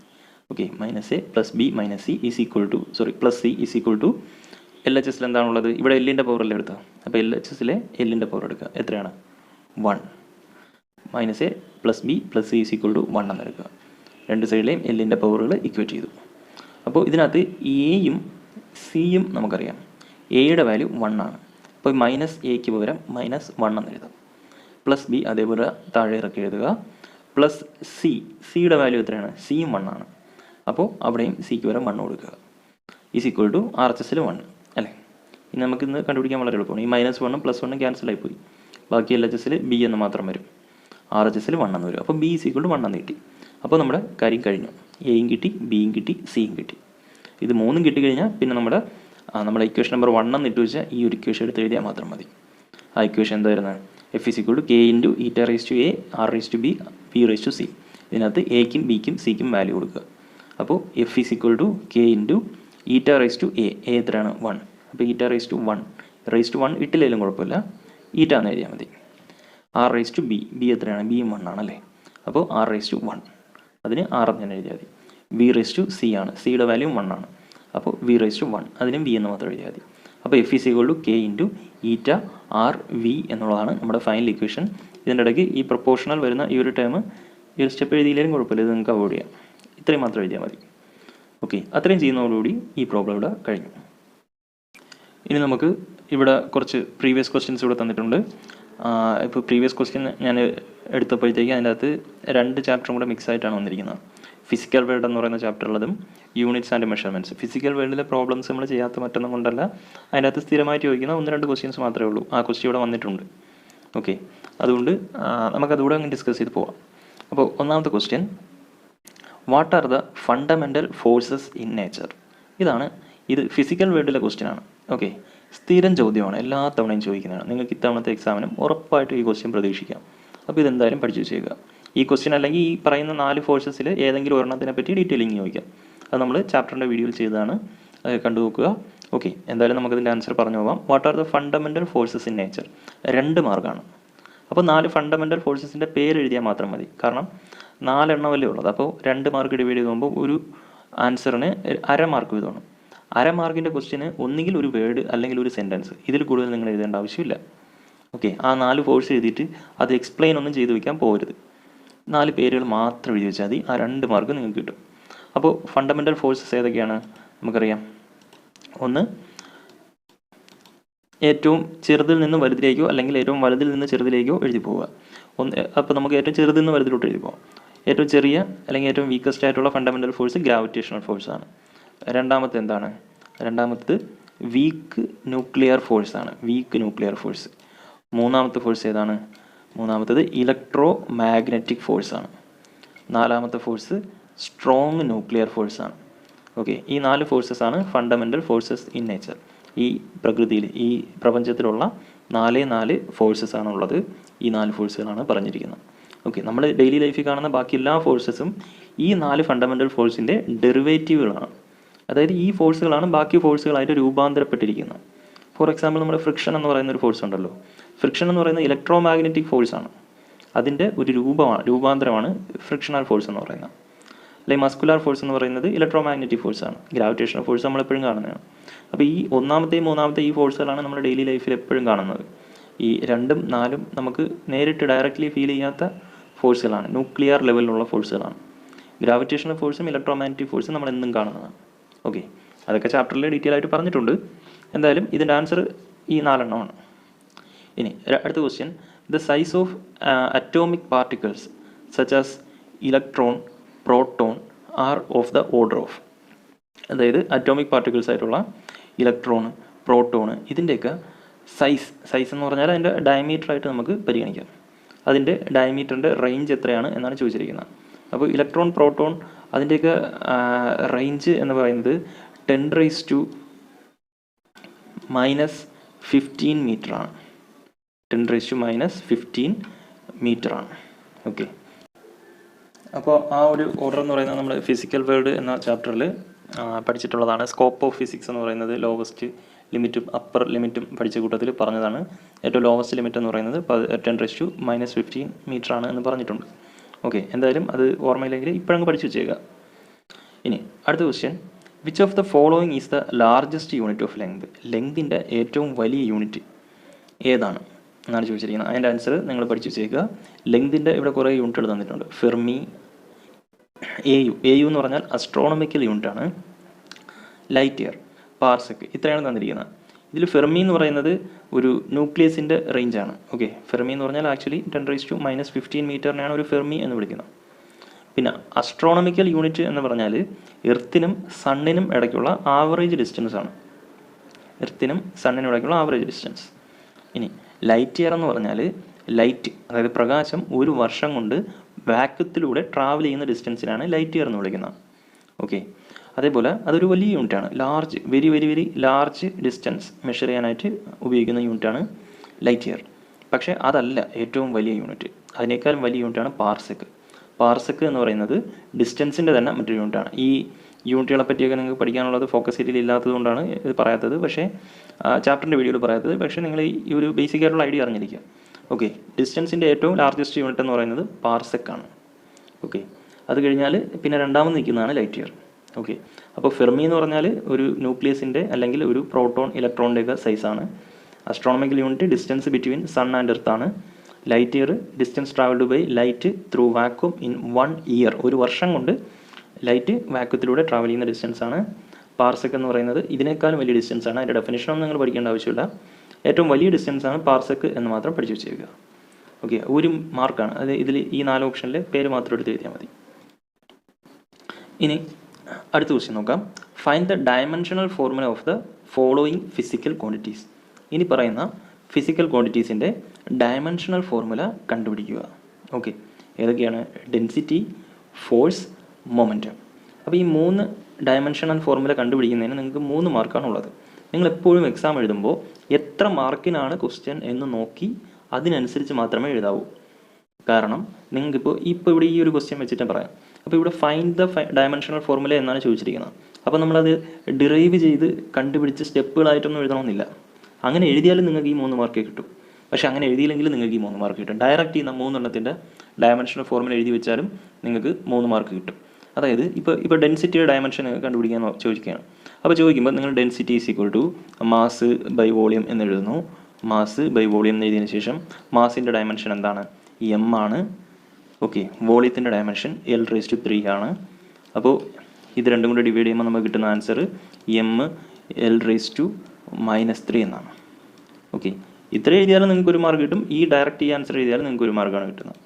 ഓക്കെ, -a + b - c is equal to +c is equal to L H എസിൽ എന്താണുള്ളത്? ഇവിടെ എല്ലിൻ്റെ പവറല്ലേ എടുക്കുക. അപ്പോൾ എൽ എച്ച് എസിലെ എല്ലിൻ്റെ പവർ എടുക്കുക. എത്രയാണ്? 1. -a + b + c is equal to 1 എന്ന് എടുക്കുക. രണ്ട് സൈഡിലെയും എല്ലിൻ്റെ പവറുകൾ ഇക്വേറ്റ് ചെയ്തു. അപ്പോൾ ഇതിനകത്ത് എയും സിയും നമുക്കറിയാം എയുടെ വാല്യൂ 1 ആണ്. അപ്പോൾ മൈനസ് എക്ക് പകരം -1 എന്ന് എഴുതാം. പ്ലസ് ബി അതേപോലെ താഴെ ഇറക്കി എഴുതുക. പ്ലസ് സിയുടെ വാല്യൂ എത്രയാണ്? സിയും 1 ആണ്. അപ്പോൾ അവിടെയും സിക്ക് പകരം 1 കൊടുക്കുക. ഈസ് ഈക്വൽ ടു RHSൽ 1 അല്ലേ. ഇനി നമുക്കിന്ന് കണ്ടുപിടിക്കാൻ വളരെ എളുപ്പമാണ്. ഈ -1 +1 ക്യാൻസൽ ആയിപ്പോയി. ബാക്കി LHSൽ ബി എന്ന് മാത്രം വരും. RHSൽ 1 എന്ന് വരും. അപ്പോൾ ബി ഈസ് ഈക്വൽ ടു 1 എന്ന് കിട്ടി. അപ്പോൾ നമ്മുടെ കാര്യം കഴിഞ്ഞു. എയും കിട്ടി, ബിയും കിട്ടി, സിയും കിട്ടി. ഇത് മൂന്നും കിട്ടിക്കഴിഞ്ഞാൽ പിന്നെ നമ്മുടെ ഇക്വേഷൻ നമ്പർ 1 എന്ന് ഇട്ട് വെച്ചാൽ ഈ ഒരു ഇക്വേഷൻ എടുത്ത് എഴുതിയാൽ മാത്രം മതി. ആ ഇക്വേഷൻ എന്തായിരുന്നു? F is equal to K into eta raise to A R raise to B P raise to C. ഇതിനകത്ത് എക്കും ബിക്കും സിക്കും വാല്യൂ കൊടുക്കുക. അപ്പോൾ F is equal to K into eta raise to A എത്രയാണ്? 1. അപ്പോൾ ഈറ്റ റേസ് ടു 1 ഇട്ടില്ലെങ്കിലും കുഴപ്പമില്ല, ഈറ്റ എന്ന് എഴുതിയാൽ മതി. R റേസ് ടു B എത്രയാണ്? ബിയും 1 ആണല്ലേ. അപ്പോൾ R റേസ് ടു 1 അതിന് 6 എന്ന് തന്നെ എഴുതിയാൽ മതി. V റേസ് ടു C ആണ്, സിയുടെ വാല്യൂ 1 ആണ്. അപ്പോൾ V റേസ് ടു 1 അതിനും B എന്ന് മാത്രം എഴുതിയാൽ മതി. അപ്പോൾ F is equal to K into eta R V എന്നുള്ളതാണ് നമ്മുടെ ഫൈനൽ ഇക്വേഷൻ. ഇതിൻ്റെ ഇടയ്ക്ക് ഈ പ്രൊപ്പോർഷണൽ വരുന്ന ഈ ഒരു ടേം ഈ ഒരു സ്റ്റെപ്പ് എഴുതിയില്ലെങ്കിലും കുഴപ്പമില്ല, ഇത് നിങ്ങൾക്ക് അവോയ്ഡ് ചെയ്യാം. ഇത്രയും മാത്രം എഴുതിയാൽ മതി. ഓക്കെ, അത്രയും ചെയ്യുന്നതോടുകൂടി ഈ പ്രോബ്ലം ഇവിടെ കഴിഞ്ഞു. ഇനി നമുക്ക് ഇവിടെ കുറച്ച് പ്രീവിയസ് ക്വസ്റ്റ്യൻസ് ഇവിടെ തന്നിട്ടുണ്ട്. ഇപ്പോൾ പ്രീവിയസ് ക്വസ്റ്റ്യൻ ഞാൻ എടുത്തപ്പോഴത്തേക്ക് അതിൻ്റെ അകത്ത് 2 ചാപ്റ്ററും കൂടെ മിക്സ് ആയിട്ടാണ് വന്നിരിക്കുന്നത്. ഫിസിക്കൽ വേൾഡ് എന്ന് പറയുന്ന ചാപ്റ്ററുള്ളതും യൂണിറ്റ്സ് ആൻഡ് മെഷർമെൻറ്റ്സ്. ഫിസിക്കൽ വേൾഡിലെ പ്രോബ്ലംസ് നമ്മൾ ചെയ്യാത്ത മറ്റൊന്നും കൊണ്ടല്ല, അതിൻ്റെ അകത്ത് സ്ഥിരമായിട്ട് ചോദിക്കുന്ന 1-2 ക്വസ്റ്റ്യൻസ് മാത്രമേ ഉള്ളൂ. ആ ക്വസ്റ്റ്യൻ ഇവിടെ വന്നിട്ടുണ്ട്. ഓക്കെ, അതുകൊണ്ട് നമുക്കതുകൂടെ അങ്ങ് ഡിസ്കസ് ചെയ്ത് പോവാം. അപ്പോൾ ഒന്നാമത്തെ question, what are the fundamental forces in nature? ഇത് ഫിസിക്കൽ വേൾഡിലെ ക്വസ്റ്റ്യൻ ആണ്. ഓക്കെ, സ്ഥിരം ചോദ്യമാണ്, എല്ലാ തവണയും ചോദിക്കുന്നതാണ്. നിങ്ങൾക്ക് ഇത്തവണത്തെ എക്സാമിനും ഉറപ്പായിട്ടും ഈ ക്വസ്റ്റ്യൻ പ്രതീക്ഷിക്കാം. അപ്പോൾ ഇതെന്തായാലും പഠിച്ചു വെച്ചേക്കുക. ഈ ക്വസ്റ്റ്യൻ അല്ലെങ്കിൽ ഈ പറയുന്ന 4 ഫോഴ്സസിൽ ഏതെങ്കിലും ഒരെണ്ണത്തിനെ പറ്റി ഡീറ്റെയിലിംഗ് ചോദിക്കാം. അത് നമ്മൾ ചാപ്റ്ററിൻ്റെ വീഡിയോയിൽ ചെയ്തതാണ്, കണ്ടു നോക്കുക. ഓക്കെ, എന്തായാലും നമുക്കതിൻ്റെ ആൻസർ പറഞ്ഞു പോകാം. What are the fundamental forces in nature? 2 മാർക്കാണ്. അപ്പോൾ 4 ഫണ്ടമെൻ്റൽ ഫോഴ്സസിൻ്റെ പേര് എഴുതിയാൽ മാത്രം മതി. കാരണം 4 എണ്ണമല്ലേ ഉള്ളത്. അപ്പോൾ 2 മാർക്ക് ഡിവൈഡ് ചെയ്യുമ്പോൾ ഒരു ആൻസറിന് 1/2 മാർക്ക് വീതമാണ്. 1/2 മാർക്കിൻ്റെ ക്വസ്റ്റ്യന് ഒന്നുകിൽ ഒരു വേർഡ് അല്ലെങ്കിൽ ഒരു സെൻറ്റൻസ്, ഇതിൽ കൂടുതൽ നിങ്ങൾ എഴുതേണ്ട ആവശ്യമില്ല. ഓക്കെ, ആ 4 ഫോഴ്സ് എഴുതിയിട്ട് അത് എക്സ്പ്ലെയിൻ ഒന്നും ചെയ്ത് വയ്ക്കാൻ പോകരുത്. 4 പേരുകൾ മാത്രം എഴുതി വെച്ചാൽ മതി. ആ 2 മാർക്ക് നിങ്ങൾക്ക് കിട്ടും. അപ്പോൾ ഫണ്ടമെൻ്റൽ ഫോഴ്സസ് ഏതൊക്കെയാണ് നമുക്കറിയാം. ഒന്ന്, ഏറ്റവും ചെറുതിൽ നിന്ന് വലുതിലേക്കോ അല്ലെങ്കിൽ ഏറ്റവും വലുതിൽ നിന്ന് ചെറുതിലേക്കോ എഴുതി പോവുക. അപ്പോൾ നമുക്ക് ഏറ്റവും ചെറുതിൽ നിന്ന് വലുതിലോട്ട് എഴുതി പോകാം. ഏറ്റവും ചെറിയ അല്ലെങ്കിൽ ഏറ്റവും വീക്കസ്റ്റ് ആയിട്ടുള്ള ഫണ്ടമെൻ്റൽ ഫോഴ്സ് ഗ്രാവിറ്റേഷണൽ ഫോഴ്സാണ്. രണ്ടാമത്തത് വീക്ക് ന്യൂക്ലിയർ ഫോഴ്സാണ്. മൂന്നാമത്തെ ഫോഴ്സ് ഏതാണ്? മൂന്നാമത്തത് ഇലക്ട്രോ മാഗ്നറ്റിക് ഫോഴ്സാണ്. 4ാമത്തെ ഫോഴ്സ് സ്ട്രോങ് ന്യൂക്ലിയർ ഫോഴ്സാണ്. ഓക്കെ, ഈ 4 ഫോഴ്സസാണ് ഫണ്ടമെൻ്റൽ ഫോഴ്സസ് ഇൻ നേച്ചർ. ഈ പ്രകൃതിയിൽ, ഈ പ്രപഞ്ചത്തിലുള്ള 4 ഫോഴ്സസാണുള്ളത്. ഈ 4 ഫോഴ്സുകളാണ് പറഞ്ഞിരിക്കുന്നത്. ഓക്കെ, നമ്മൾ ഡെയിലി ലൈഫിൽ കാണുന്ന ബാക്കി എല്ലാ ഫോഴ്സസും ഈ 4 ഫണ്ടമെൻ്റൽ ഫോഴ്സിൻ്റെ ഡെറിവേറ്റീവുകളാണ്. അതായത് ഈ ഫോഴ്സുകളാണ് ബാക്കി ഫോഴ്സുകളായിട്ട് രൂപാന്തരപ്പെട്ടിരിക്കുന്നത്. ഫോർ എക്സാമ്പിൾ, നമ്മുടെ ഫ്രിക്ഷൻ എന്ന് പറയുന്ന ഒരു ഫോഴ്സ് ഉണ്ടല്ലോ. ഫ്രിക്ഷൻ എന്ന് പറയുന്നത് ഇലക്ട്രോ മാഗ്നറ്റിക് ഫോഴ്സാണ്. അതിൻ്റെ ഒരു രൂപാന്തരമാണ് ഫ്രിക്ഷണൽ ഫോഴ്സ് എന്ന് പറയുന്നത്. അല്ലെങ്കിൽ മസ്കുലാർ ഫോഴ്സ് എന്ന് പറയുന്നത് ഇലക്ട്രോ മാഗ്നറ്റിക് ഫോഴ്സാണ്. ഗ്രാവിറ്റേഷണൽ ഫോഴ്സ് നമ്മളെപ്പോഴും കാണുന്നതാണ്. അപ്പോൾ ഈ 1ാമത്തെയും 3ാമത്തെയും ഈ ഫോഴ്സുകളാണ് നമ്മുടെ ഡെയിലി ലൈഫിൽ എപ്പോഴും കാണുന്നത്. ഈ 2ഉം 4ഉം നമുക്ക് നേരിട്ട് ഡയറക്റ്റ്ലി ഫീൽ ചെയ്യാത്ത ഫോഴ്സുകളാണ്, ന്യൂക്ലിയർ ലെവലിലുള്ള ഫോഴ്സുകളാണ്. ഗ്രാവിറ്റേഷണൽ ഫോഴ്സും ഇലക്ട്രോ മാഗ്നറ്റിക് ഫോഴ്സും നമ്മൾ എന്നും കാണുന്നതാണ്. ഓക്കെ, അതൊക്കെ ചാപ്റ്ററിൽ ഡീറ്റെയിൽ ആയിട്ട് പറഞ്ഞിട്ടുണ്ട്. എന്തായാലും ഇതിൻ്റെ ആൻസർ ഈ 4 എണ്ണമാണ്. ഇനി അടുത്ത question, the size of atomic particles such as electron, proton are of the order of. അതായത് അറ്റോമിക് പാർട്ടിക്കിൾസ് ആയിട്ടുള്ള ഇലക്ട്രോൺ, പ്രോട്ടോൺ, ഇതിൻ്റെയൊക്കെ സൈസ് എന്ന് പറഞ്ഞാൽ അതിൻ്റെ ഡയമീറ്റർ ആയിട്ട് നമുക്ക് പരിഗണിക്കാം. അതിൻ്റെ ഡയമീറ്ററിൻ്റെ റേഞ്ച് എത്രയാണ് എന്നാണ് ചോദിച്ചിരിക്കുന്നത്. അപ്പോൾ ഇലക്ട്രോൺ, പ്രോട്ടോൺ അതിൻ്റെയൊക്കെ റേഞ്ച് എന്ന് പറയുന്നത് 10⁻⁻15 മീറ്ററാണ്. 10⁻⁻15 മീറ്ററാണ്. ഓക്കെ, അപ്പോൾ ആ ഒരു ഓർഡർ എന്ന് പറയുന്നത് നമ്മൾ ഫിസിക്കൽ വേൾഡ് എന്ന ചാപ്റ്ററിൽ പഠിച്ചിട്ടുള്ളതാണ്. സ്കോപ്പ് ഓഫ് ഫിസിക്സ് എന്ന് പറയുന്നത് ലോവസ്റ്റ് ലിമിറ്റും അപ്പർ ലിമിറ്റും പഠിച്ച കൂട്ടത്തിൽ പറഞ്ഞതാണ്. ഏറ്റവും ലോവസ്റ്റ് ലിമിറ്റ് എന്ന് പറയുന്നത് 10⁻⁻15 മീറ്ററാണ് എന്ന് പറഞ്ഞിട്ടുണ്ട്. ഓക്കെ, എന്തായാലും അത് ഓർമ്മയില്ലെങ്കിൽ ഇപ്പോഴങ്ങ് പഠിച്ചു വെച്ചേക്കുക. ഇനി അടുത്ത question, which of the following is the largest unit of length? ലെങ്തിൻ്റെ ഏറ്റവും വലിയ യൂണിറ്റ് ഏതാണ് എന്നാണ് ചോദിച്ചിരിക്കുന്നത്. അതിൻ്റെ ആൻസർ നിങ്ങൾ പഠിച്ചു വെച്ചേക്കുക. ലെങ്തിൻ്റെ ഇവിടെ കുറേ യൂണിറ്റുകൾ തന്നിട്ടുണ്ട്. ഫെർമി, AU എന്ന് പറഞ്ഞാൽ അസ്ട്രോണമിക്കൽ യൂണിറ്റാണ്. ലൈറ്റ് ഇയർ, പാർസെക്, ഇത്രയാണ് തന്നിരിക്കുന്നത്. ഇതിൽ ഫെർമി എന്ന് പറയുന്നത് ഒരു ന്യൂക്ലിയസിൻ്റെ റേഞ്ചാണ്. ഓക്കെ, ഫെർമി എന്ന് പറഞ്ഞാൽ ആക്ച്വലി 10⁻⁻15 മീറ്ററിനെയാണ് ഒരു ഫെർമി എന്ന് വിളിക്കുന്നത്. പിന്നെ അസ്ട്രോണമിക്കൽ യൂണിറ്റ് എന്ന് പറഞ്ഞാൽ എർത്തിനും സണ്ണിനും ഇടയ്ക്കുള്ള ആവറേജ് ഡിസ്റ്റൻസ് ആണ്. എർത്തിനും സണ്ണിനും ഇടയ്ക്കുള്ള ആവറേജ് ഡിസ്റ്റൻസ്. ഇനി ലൈറ്റ് ഇയർ എന്ന് പറഞ്ഞാൽ ലൈറ്റ്, അതായത് പ്രകാശം ഒരു വർഷം കൊണ്ട് വാക്വത്തിലൂടെ ട്രാവൽ ചെയ്യുന്ന ഡിസ്റ്റൻസിനാണ് ലൈറ്റ് ഇയർ എന്ന് വിളിക്കുന്നത്. ഓക്കെ, അതേപോലെ അതൊരു വലിയ യൂണിറ്റാണ്. Large, very very very large distance measure ചെയ്യാനായിട്ട് ഉപയോഗിക്കുന്ന യൂണിറ്റാണ് ലൈറ്റ് ഇയർ. പക്ഷേ അതല്ല ഏറ്റവും വലിയ യൂണിറ്റ്. അതിനേക്കാളും വലിയ യൂണിറ്റാണ് പാർസെക്. പാർസെക് എന്ന് പറയുന്നത് ഡിസ്റ്റൻസിൻ്റെ തന്നെ മറ്റൊരു യൂണിറ്റാണ്. ഈ യൂണിറ്റുകളെ പറ്റിയൊക്കെ നിങ്ങൾക്ക് പഠിക്കാനുള്ളത് ഫോക്കസ് ഏരിയയിൽ ഇല്ലാത്തത് കൊണ്ടാണ് ഇത് പറയാത്തത്, പക്ഷേ ചാപ്റ്ററിൻ്റെ വീഡിയോയിൽ പറയാത്തത്. പക്ഷേ നിങ്ങൾ ഈ ഒരു ബേസിക് ആയിട്ടുള്ള ഐഡിയ അറിഞ്ഞിരിക്കുക. ഓക്കെ, ഡിസ്റ്റൻസിൻ്റെ ഏറ്റവും ലാർജസ്റ്റ് യൂണിറ്റ് എന്ന് പറയുന്നത് പാർസെക് ആണ്. ഓക്കെ, അത് കഴിഞ്ഞാൽ പിന്നെ രണ്ടാമത് നിൽക്കുന്നതാണ് ലൈറ്റ് ഇയർ. ഓക്കെ, അപ്പോൾ ഫെർമി എന്ന് പറഞ്ഞാൽ ഒരു ന്യൂക്ലിയസിൻ്റെ അല്ലെങ്കിൽ ഒരു പ്രോട്ടോൺ ഇലക്ട്രോണിൻ്റെയൊക്കെ സൈസാണ്. Astronomical unit distance between sun and earth ആണ്. Light year distance travelled by light through vacuum in 1 year, ഒരു വർഷം കൊണ്ട് ലൈറ്റ് വാക്വത്തിലൂടെ ട്രാവൽ ചെയ്യുന്ന ഡിസ്റ്റൻസ് ആണ്. പാർസെക് എന്ന് പറയുന്നത് ഇതിനേക്കാളും വലിയ ഡിസ്റ്റൻസ് ആണ്. അതിൻ്റെ ഡെഫിനേഷനൊന്നും നിങ്ങൾ പഠിക്കേണ്ട ആവശ്യമില്ല. ഏറ്റവും വലിയ ഡിസ്റ്റൻസ് ആണ് പാർസെക് എന്ന് മാത്രം പഠിച്ചു വെച്ചേക്കുക. ഓക്കെ, ഒരു മാർക്കാണ് അത്. ഇതിൽ ഈ 4 ഓപ്ഷനിൽ പേര് മാത്രം എടുത്ത് എഴുതിയാൽ മതി. ഇനി അടുത്ത ക്വസ്റ്റ്യൻ നോക്കാം. Find the dimensional formula of the following physical quantities. ഇനി പറയുന്ന ഫിസിക്കൽ ക്വാണ്ടിറ്റീസിൻ്റെ ഡയമെൻഷണൽ ഫോർമുല കണ്ടുപിടിക്കുക. ഓക്കെ, ഏതൊക്കെയാണ്? Density, force, momentum. അപ്പോൾ ഈ 3 ഡയമെൻഷണൽ ഫോർമുല കണ്ടുപിടിക്കുന്നതിന് നിങ്ങൾക്ക് 3 മാർക്കാണുള്ളത്. നിങ്ങൾ എപ്പോഴും എക്സാം എഴുതുമ്പോൾ എത്ര മാർക്കിനാണ് ക്വസ്റ്റ്യൻ എന്ന് നോക്കി അതിനനുസരിച്ച് മാത്രമേ എഴുതാവൂ. കാരണം നിങ്ങൾക്കിപ്പോൾ ഇവിടെ ഈ ഒരു ക്വസ്റ്റ്യൻ വെച്ചിട്ട് പറയാം. അപ്പോൾ ഇവിടെ ഫൈൻഡ് ദ ഡയമെൻഷണൽ ഫോർമുല എന്നാണ് ചോദിച്ചിരിക്കുന്നത്. അപ്പോൾ നമ്മളത് ഡിറൈവ് ചെയ്ത് കണ്ടുപിടിച്ച് സ്റ്റെപ്പുകളായിട്ടൊന്നും എഴുതണമെന്നില്ല. അങ്ങനെ എഴുതിയാലും നിങ്ങൾക്ക് ഈ 3 മാർക്ക് കിട്ടും. പക്ഷേ അങ്ങനെ എഴുതിയില്ലെങ്കിൽ നിങ്ങൾക്ക് ഈ 3 മാർക്ക് കിട്ടും. ഡയറക്റ്റ് ചെയ്യുന്ന 3 എണ്ണത്തിൻ്റെ ഡയമെൻഷണൽ ഫോർമുല എഴുതി വെച്ചാലും നിങ്ങൾക്ക് 3 മാർക്ക് കിട്ടും. അതായത് ഇപ്പോൾ ഡെൻസിറ്റിയുടെ ഡയമെൻഷൻ കണ്ടുപിടിക്കാൻ ചോദിക്കുകയാണ്. അപ്പോൾ ചോദിക്കുമ്പോൾ നിങ്ങൾ density is equal to mass by volume എന്ന് എഴുതുന്നു. മാസ് ബൈ വോളിയം എന്ന് എഴുതിയതിന് ശേഷം മാസിൻ്റെ ഡയമെൻഷൻ എന്താണ്? എം ആണ്. ഓക്കെ, വോളിയത്തിൻ്റെ ഡയമെൻഷൻ L⁻³ ആണ്. അപ്പോൾ ഇത് രണ്ടും കൂടി ഡിവൈഡ് ചെയ്യുമ്പോൾ നമുക്ക് കിട്ടുന്ന ആൻസർ M L⁻³ എന്നാണ്. ഓക്കെ, ഇത്ര എഴുതിയാലും നിങ്ങൾക്ക് ഒരു മാർക്ക് കിട്ടും. ഈ ഡയറക്റ്റ് ഈ ആൻസർ എഴുതിയാലും നിങ്ങൾക്ക് ഒരു മാർക്കാണ് കിട്ടുന്നത്.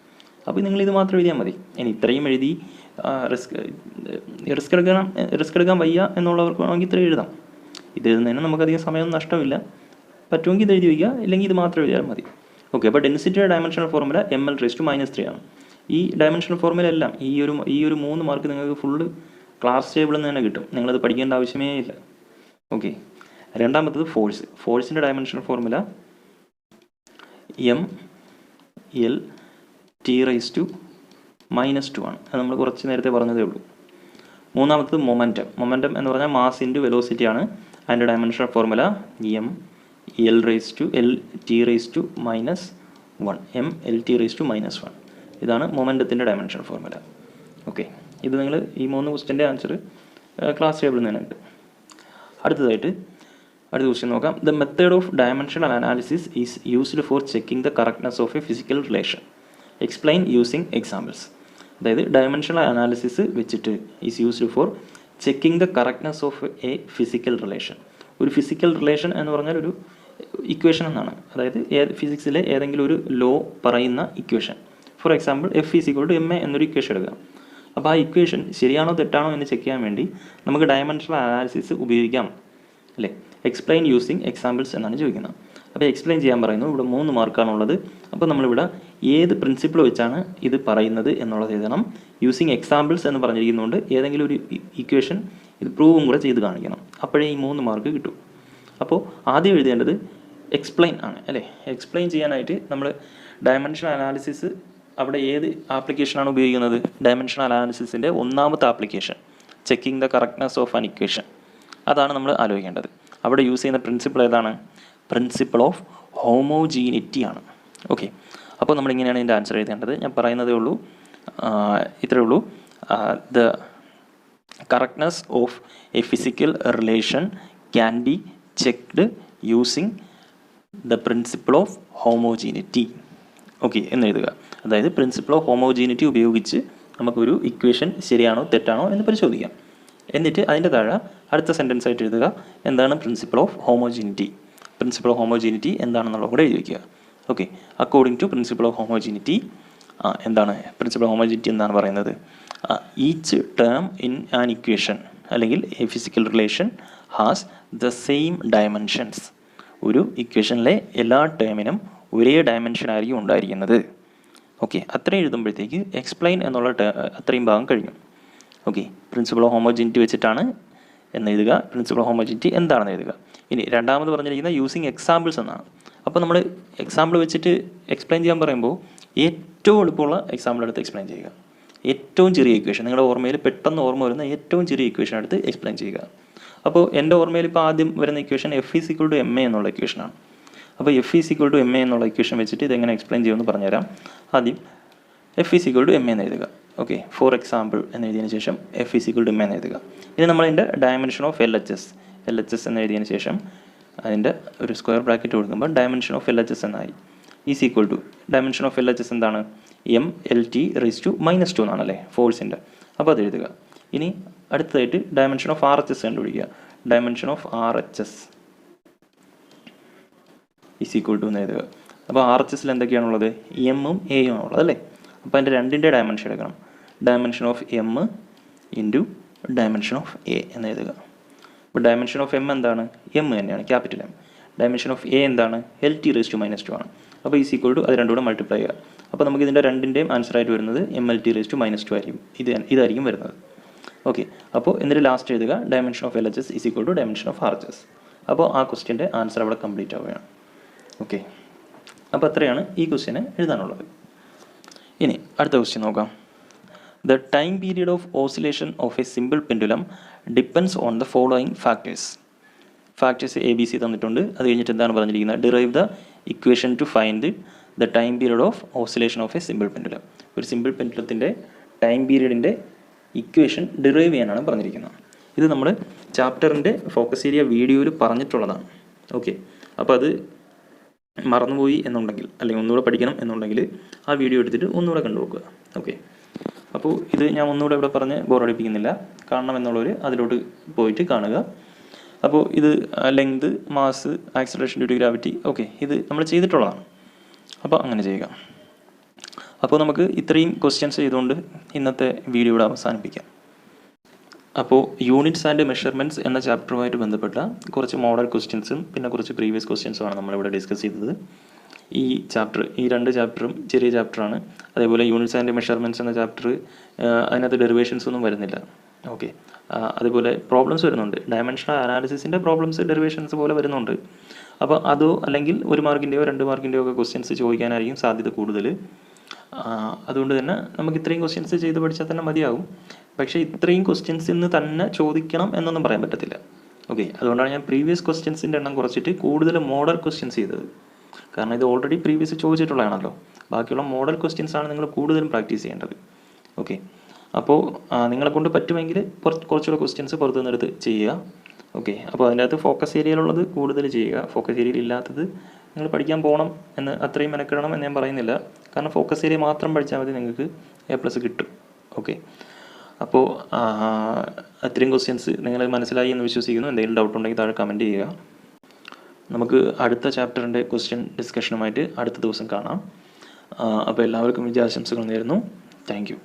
അപ്പോൾ നിങ്ങൾ ഇത് മാത്രം എഴുതിയാൽ മതി. ഇനി ഇത്രയും എഴുതി റിസ്ക് എടുക്കാൻ വയ്യ എന്നുള്ളവർക്ക് വേണമെങ്കിൽ ഇത്ര എഴുതാം. ഇത് എഴുതുന്നതിന് നമുക്കധികം സമയമൊന്നും നഷ്ടമില്ല. പറ്റുമെങ്കിൽ ഇത് എഴുതി വയ്ക്കുക, ഇല്ലെങ്കിൽ ഇത് മാത്രം എഴുതിയാൽ മതി. ഓക്കെ, അപ്പോൾ ഡെൻസിറ്റിയുടെ ഡയമെൻഷണൽ ഫോർമുല ML⁻³ ആണ്. ഈ ഡയമെൻഷണൽ ഫോർമുല എല്ലാം ഈ ഒരു 3 മാർക്ക് നിങ്ങൾക്ക് ഫുള്ള് ക്ലാസ് ടേബിളിൽ നിന്ന് തന്നെ കിട്ടും. നിങ്ങളത് പഠിക്കേണ്ട ആവശ്യമേ ഇല്ല. ഓക്കെ, രണ്ടാമത്തത് ഫോഴ്സ്. ഫോഴ്സിൻ്റെ ഡയമെൻഷണൽ ഫോർമുല ML⁻² ആണ്. അത് നമ്മൾ കുറച്ച് നേരത്തെ പറഞ്ഞതേ ഉള്ളൂ. മൂന്നാമത്തത് മൊമെൻറ്റം. മൊമെൻറ്റം എന്ന് പറഞ്ഞാൽ മാസ് ഇൻറ്റു വെലോസിറ്റി ആണ്. അതിൻ്റെ ഡയമെൻഷണൽ ഫോർമുല ML⁻⁻1. ഇതാണ് മൊമെൻറ്റത്തിൻ്റെ ഡയമെൻഷണൽ ഫോർമുല. ഓക്കെ, ഇത് നിങ്ങൾ ഈ 3 ക്വസ്റ്റ്യൻ്റെ ആൻസർ ക്ലാസ് ടേബിളിൽ നിന്ന് തന്നെ കിട്ടും. അടുത്ത ക്വസ്റ്റ്യൻ നോക്കാം. The method of dimensional analysis is used for checking the correctness of A physical relation. Explain using examples. അതായത് ഡയമെൻഷണൽ അനാലിസിസ് വെച്ചിട്ട് is used for checking the correctness of A physical relation. ഒരു physical relation എന്ന് പറഞ്ഞാൽ ഒരു equation എന്നാണ്. അതായത് ഫിസിക്സിലെ ഏതെങ്കിലും ഒരു ലോ പറയുന്ന ഇക്വേഷൻ. ഫോർ എക്സാമ്പിൾ F=ma എന്നൊരു ഇക്വേഷൻ എടുക്കാം. അപ്പോൾ ആ ഇക്വേഷൻ ശരിയാണോ തെറ്റാണോ എന്ന് ചെക്ക് ചെയ്യാൻ വേണ്ടി നമുക്ക് ഡയമെൻഷണൽ അനാലിസിസ് ഉപയോഗിക്കാം അല്ലേ? എക്സ്പ്ലെയിൻ യൂസിങ് എക്സാമ്പിൾസ് എന്നാണ് ചോദിക്കുന്നത്. അപ്പോൾ എക്സ്പ്ലെയിൻ ചെയ്യാൻ പറയുന്നു. ഇവിടെ 3 മാർക്കാണുള്ളത്. അപ്പോൾ നമ്മളിവിടെ ഏത് പ്രിൻസിപ്പിൾ വെച്ചാണ് ഇത് പറയുന്നത് എന്നുള്ളത് എഴുതണം. യൂസിങ് എക്സാമ്പിൾസ് എന്ന് പറഞ്ഞിരിക്കുന്നതുകൊണ്ട് ഏതെങ്കിലും ഒരു ഇക്വേഷൻ ഇത് പ്രൂവും കൂടെ ചെയ്ത് കാണിക്കണം. അപ്പോഴേ ഈ 3 മാർക്ക് കിട്ടും. അപ്പോൾ ആദ്യം എഴുതേണ്ടത് എക്സ്പ്ലെയിൻ ആണ് അല്ലേ? എക്സ്പ്ലെയിൻ ചെയ്യാനായിട്ട് നമ്മൾ ഡയമെൻഷണൽ അനാലിസിസ് അവിടെ ഏത് ആപ്ലിക്കേഷനാണ് ഉപയോഗിക്കുന്നത്? ഡയമെൻഷണൽ അനാലിസിസിൻ്റെ 1ാമത്തെ application checking the correctness of an equation. അതാണ് നമ്മൾ ആലോചിക്കേണ്ടത്. അവിടെ യൂസ് ചെയ്യുന്ന പ്രിൻസിപ്പിൾ ഏതാണ്? പ്രിൻസിപ്പിൾ ഓഫ് ഹോമോജീനിറ്റി ആണ്. ഓക്കെ, അപ്പോൾ നമ്മളിങ്ങനെയാണ് ഇതിൻ്റെ ആൻസർ എഴുതേണ്ടത്. ഞാൻ പറയുന്നതേ ഉള്ളൂ, ഇത്രയേ ഉള്ളൂ. The correctness of A physical relation can be checked using the principle of homogeneity. Okay എന്ന് എഴുതുക. അതായത് പ്രിൻസിപ്പിൾ ഓഫ് ഹോമോജീനിറ്റി ഉപയോഗിച്ച് നമുക്കൊരു ഇക്വേഷൻ ശരിയാണോ തെറ്റാണോ എന്ന് പരിശോധിക്കാം. എന്നിട്ട് അതിൻ്റെ താഴെ അടുത്ത സെൻറ്റൻസ് ആയിട്ട് എഴുതുക എന്താണ് principle of homogeneity. Principle of homogeneity എന്താണെന്നുള്ളത് കൂടെ എഴുതി വയ്ക്കുക. Okay, according to principle of homogeneity എന്താണ് പ്രിൻസിപ്പിൾ ഓഫ് ഹോമോജീനിറ്റി എന്താണ് പറയുന്നത്? Each term in an equation അല്ലെങ്കിൽ a physical relation has the same dimensions. ഒരു ഇക്വേഷനിലെ എല്ലാ ടേമിനും ഒരേ ഡയമെൻഷൻ ആയിരിക്കും ഉണ്ടായിരിക്കുന്നത്. ഓക്കെ, അത്രയും എഴുതുമ്പോഴത്തേക്ക് എക്സ്പ്ലെയിൻ എന്നുള്ള അത്രയും ഭാഗം കഴിഞ്ഞു. ഓക്കെ, പ്രിൻസിപ്പിൾ ഓഫ് ഹോമോജീനിറ്റി വെച്ചിട്ടാണ് എന്നെഴുതുക, പ്രിൻസിപ്പിൾ ഓഫ് ഹോമോജീനിറ്റി എന്താണെന്ന് എഴുതുക. ഇനി രണ്ടാമത് പറഞ്ഞിരിക്കുന്ന യൂസിങ് എക്സാമ്പിൾസ് എന്നാണ്. അപ്പോൾ നമ്മൾ എക്സാമ്പിൾ വെച്ചിട്ട് എക്സ്പ്ലെയിൻ ചെയ്യാൻ പറയുമ്പോൾ ഏറ്റവും എളുപ്പമുള്ള എക്സാമ്പിൾ എടുത്ത് എക്സ്പ്ലെയിൻ ചെയ്യുക. ഏറ്റവും ചെറിയ ഇക്വേഷൻ, നിങ്ങളുടെ ഓർമ്മയിൽ പെട്ടെന്ന് ഓർമ്മ വരുന്ന ഏറ്റവും ചെറിയ ഇക്വേഷൻ എടുത്ത് എക്സ്പ്ലെയിൻ ചെയ്യുക. അപ്പോൾ എൻ്റെ ഓർമ്മയിൽ ഇപ്പോൾ ആദ്യം വരുന്ന ഇക്വേഷൻ F=ma എന്നുള്ള ഇക്വേഷനാണ്. അപ്പോൾ F=ma എന്നുള്ള ഇക്വേഷൻ വെച്ചിട്ട് ഇതെങ്ങനെ എക്സ്പ്ലെയിൻ ചെയ്യുമെന്ന് പറഞ്ഞുതരാം. ആദ്യം F=ma എന്ന് എഴുതുക. ഓക്കെ, ഫോർ എക്സാമ്പിൾ എന്ന് എഴുതിയതിന് ശേഷം F=ma എന്ന് എഴുതുക. ഇനി നമ്മളതിൻ്റെ ഡയമെൻഷൻ ഓഫ് LHS എന്ന് എഴുതിയതിന് ശേഷം അതിൻ്റെ ഒരു സ്ക്വയർ ബ്രാക്കറ്റ് കൊടുക്കുമ്പോൾ ഡയമെൻഷൻ ഓഫ് LHS എന്നായി. ഡയമെൻഷൻ ഓഫ് LHS എന്താണ്? mLT⁻² എന്നാണല്ലേ ഫോഴ്സിൻ്റെ. അപ്പോൾ അത് എഴുതുക. ഇനി അടുത്തതായിട്ട് ഡയമെൻഷൻ ഓഫ് RHS കണ്ടുപിടിക്കുക. ഡയമെൻഷൻ ഓഫ് RHS എന്ന് എഴുതുക. അപ്പോൾ RHSൽ എന്തൊക്കെയാണുള്ളത്? എമ്മും എയും ആണുള്ളത് അല്ലേ? അപ്പോൾ അതിൻ്റെ രണ്ടിൻ്റെ ഡയമെൻഷൻ എടുക്കണം. Dimension of M into dimension of A എന്ന് എഴുതുക. അപ്പോൾ ഡയമെൻഷൻ ഓഫ് M എന്താണ്? M തന്നെയാണ്, capital M. Dimension of A എന്താണ്? LT⁻² ആണ്. അപ്പോൾ അത് രണ്ടും കൂടെ മൾട്ടിപ്ലൈ ചെയ്യുക. അപ്പോൾ നമുക്ക് ഇതിൻ്റെ രണ്ടിൻ്റെയും ആൻസറായിട്ട് വരുന്നത് mLT⁻² ആയിരിക്കും. ഇതായിരിക്കും വരുന്നത്. ഓക്കെ, അപ്പോൾ എന്നിട്ട് ലാസ്റ്റ് എഴുതുക dimension of LHS dimension of RHS. അപ്പോൾ ആ ക്വസ്റ്റ്യൻ്റെ ആൻസർ അവിടെ കംപ്ലീറ്റ് ആവുകയാണ്. ഓക്കെ, അപ്പോൾ അത്രയാണ് ഈ ക്വസ്റ്റ്യന് എഴുതാനുള്ളത്. ഇനി അടുത്ത ക്വസ്റ്റ്യൻ നോക്കാം. The time period of oscillation of A simple pendulum depends on the following factors ABC തന്നിട്ടുണ്ട്. അത് കഴിഞ്ഞിട്ട് എന്താണ് പറഞ്ഞിരിക്കുന്നത്? Derive the equation two find the time period of oscillation of A simple pendulum. ഒരു simple പെൻഡുലത്തിൻ്റെ time പീരിയഡിൻ്റെ equation derive ചെയ്യാനാണ് പറഞ്ഞിരിക്കുന്നത്. ഇത് നമ്മൾ ചാപ്റ്ററിൻ്റെ ഫോക്കസ് ഏരിയ വീഡിയോയിൽ പറഞ്ഞിട്ടുള്ളതാണ്. ഓക്കെ, അപ്പോൾ അത് മറന്നുപോയി എന്നുണ്ടെങ്കിൽ അല്ലെങ്കിൽ ഒന്നുകൂടെ പഠിക്കണം എന്നുണ്ടെങ്കിൽ ആ വീഡിയോ എടുത്തിട്ട് ഒന്നുകൂടെ കണ്ടു നോക്കുക. ഓക്കെ, അപ്പോൾ ഇത് ഞാൻ ഒന്നുകൂടെ ഇവിടെ പറഞ്ഞ് ബോറടിപ്പിക്കുന്നില്ല. കാണണം എന്നുള്ളവർ അതിലോട്ട് പോയിട്ട് കാണുക. അപ്പോൾ ഇത് length, mass, acceleration due to gravity, okay, ഇത് നമ്മൾ ചെയ്തിട്ടുള്ളതാണ്. അപ്പോൾ അങ്ങനെ ചെയ്യുക. അപ്പോൾ നമുക്ക് ഇത്രയും ക്വസ്റ്റ്യൻസ് ചെയ്തുകൊണ്ട് ഇന്നത്തെ വീഡിയോ ഇവിടെ അവസാനിപ്പിക്കാം. അപ്പോൾ യൂണിറ്റ്സ് ആൻഡ് മെഷർമെൻറ്റ്സ് എന്ന ചാപ്റ്ററുമായിട്ട് ബന്ധപ്പെട്ട കുറച്ച് മോഡൽ ക്വസ്റ്റ്യൻസും പിന്നെ കുറച്ച് പ്രീവിയസ് ക്വസ്റ്റ്യൻസുമാണ് നമ്മളിവിടെ ഡിസ്കസ് ചെയ്തത്. ഈ രണ്ട് ചാപ്റ്ററും ചെറിയ ചാപ്റ്ററാണ്. അതേപോലെ യൂണിറ്റ്സ് ആൻഡ് മെഷർമെൻറ്റ്സ് എന്ന ചാപ്റ്റർ അതിനകത്ത് ഡെറിവേഷൻസ് ഒന്നും വരുന്നില്ല. ഓക്കെ, അതുപോലെ പ്രോബ്ലംസ് വരുന്നുണ്ട്. ഡയമെൻഷണൽ അനാലിസിസിൻ്റെ പ്രോബ്ലംസ് ഡെറിവേഷൻസ് പോലെ വരുന്നുണ്ട്. അപ്പോൾ അതോ അല്ലെങ്കിൽ 1 മാർക്കിൻ്റെയോ 2 മാർക്കിൻ്റെയോ ഒക്കെ ക്വസ്റ്റ്യൻസ് ചോദിക്കാനായിരിക്കും സാധ്യത കൂടുതൽ. അതുകൊണ്ട് തന്നെ നമുക്ക് ഇത്രയും ക്വസ്റ്റ്യൻസ് ചെയ്ത് പഠിച്ചാൽ തന്നെ മതിയാകും. പക്ഷേ ഇത്രയും ക്വസ്റ്റ്യൻസിൽ നിന്ന് തന്നെ ചോദിക്കണം എന്നൊന്നും പറയാൻ പറ്റത്തില്ല. ഓക്കെ, അതുകൊണ്ടാണ് ഞാൻ പ്രീവിയസ് ക്വസ്റ്റ്യൻസിൻ്റെ എണ്ണം കുറച്ചിട്ട് കൂടുതൽ മോഡൽ ക്വസ്റ്റ്യൻസ് ചെയ്തത്. കാരണം ഇത് ഓൾറെഡി പ്രീവിയസ് ചോദിച്ചിട്ടുള്ളതാണല്ലോ. ബാക്കിയുള്ള മോഡൽ ക്വസ്റ്റ്യൻസ് ആണ് നിങ്ങൾ കൂടുതലും പ്രാക്ടീസ് ചെയ്യേണ്ടത്. ഓക്കെ, അപ്പോൾ നിങ്ങളെ കൊണ്ട് പറ്റുമെങ്കിൽ കുറച്ചുകൂടെ ക്വസ്റ്റ്യൻസ് പുറത്തു നിന്നെടുത്ത് ചെയ്യുക. ഓക്കെ, അപ്പോൾ അതിൻ്റെ അകത്ത് ഫോക്കസ് ഏരിയയിലുള്ളത് കൂടുതൽ ചെയ്യുക. ഫോക്കസ് ഏരിയയിൽ ഇല്ലാത്തത് നിങ്ങൾ പഠിക്കാൻ പോകണം എന്ന് അത്രയും മെനക്കിടണം എന്ന് ഞാൻ പറയുന്നില്ല. കാരണം ഫോക്കസ് ഏരിയ മാത്രം പഠിച്ചാൽ മതി, നിങ്ങൾക്ക് A+ കിട്ടും. ഓക്കെ, അപ്പോൾ അത്രയും ക്വസ്റ്റ്യൻസ് നിങ്ങൾ മനസ്സിലായി എന്ന് വിശ്വസിക്കുന്നു. എന്തെങ്കിലും ഡൗട്ട് ഉണ്ടെങ്കിൽ താഴെ കമൻറ്റ് ചെയ്യുക. നമുക്ക് അടുത്ത ചാപ്റ്ററിൻ്റെ ക്വസ്റ്റ്യൻ ഡിസ്കഷനുമായിട്ട് അടുത്ത ദിവസം കാണാം. അപ്പോൾ എല്ലാവർക്കും വിജയാശംസകൾ നേരുന്നു. Thank you.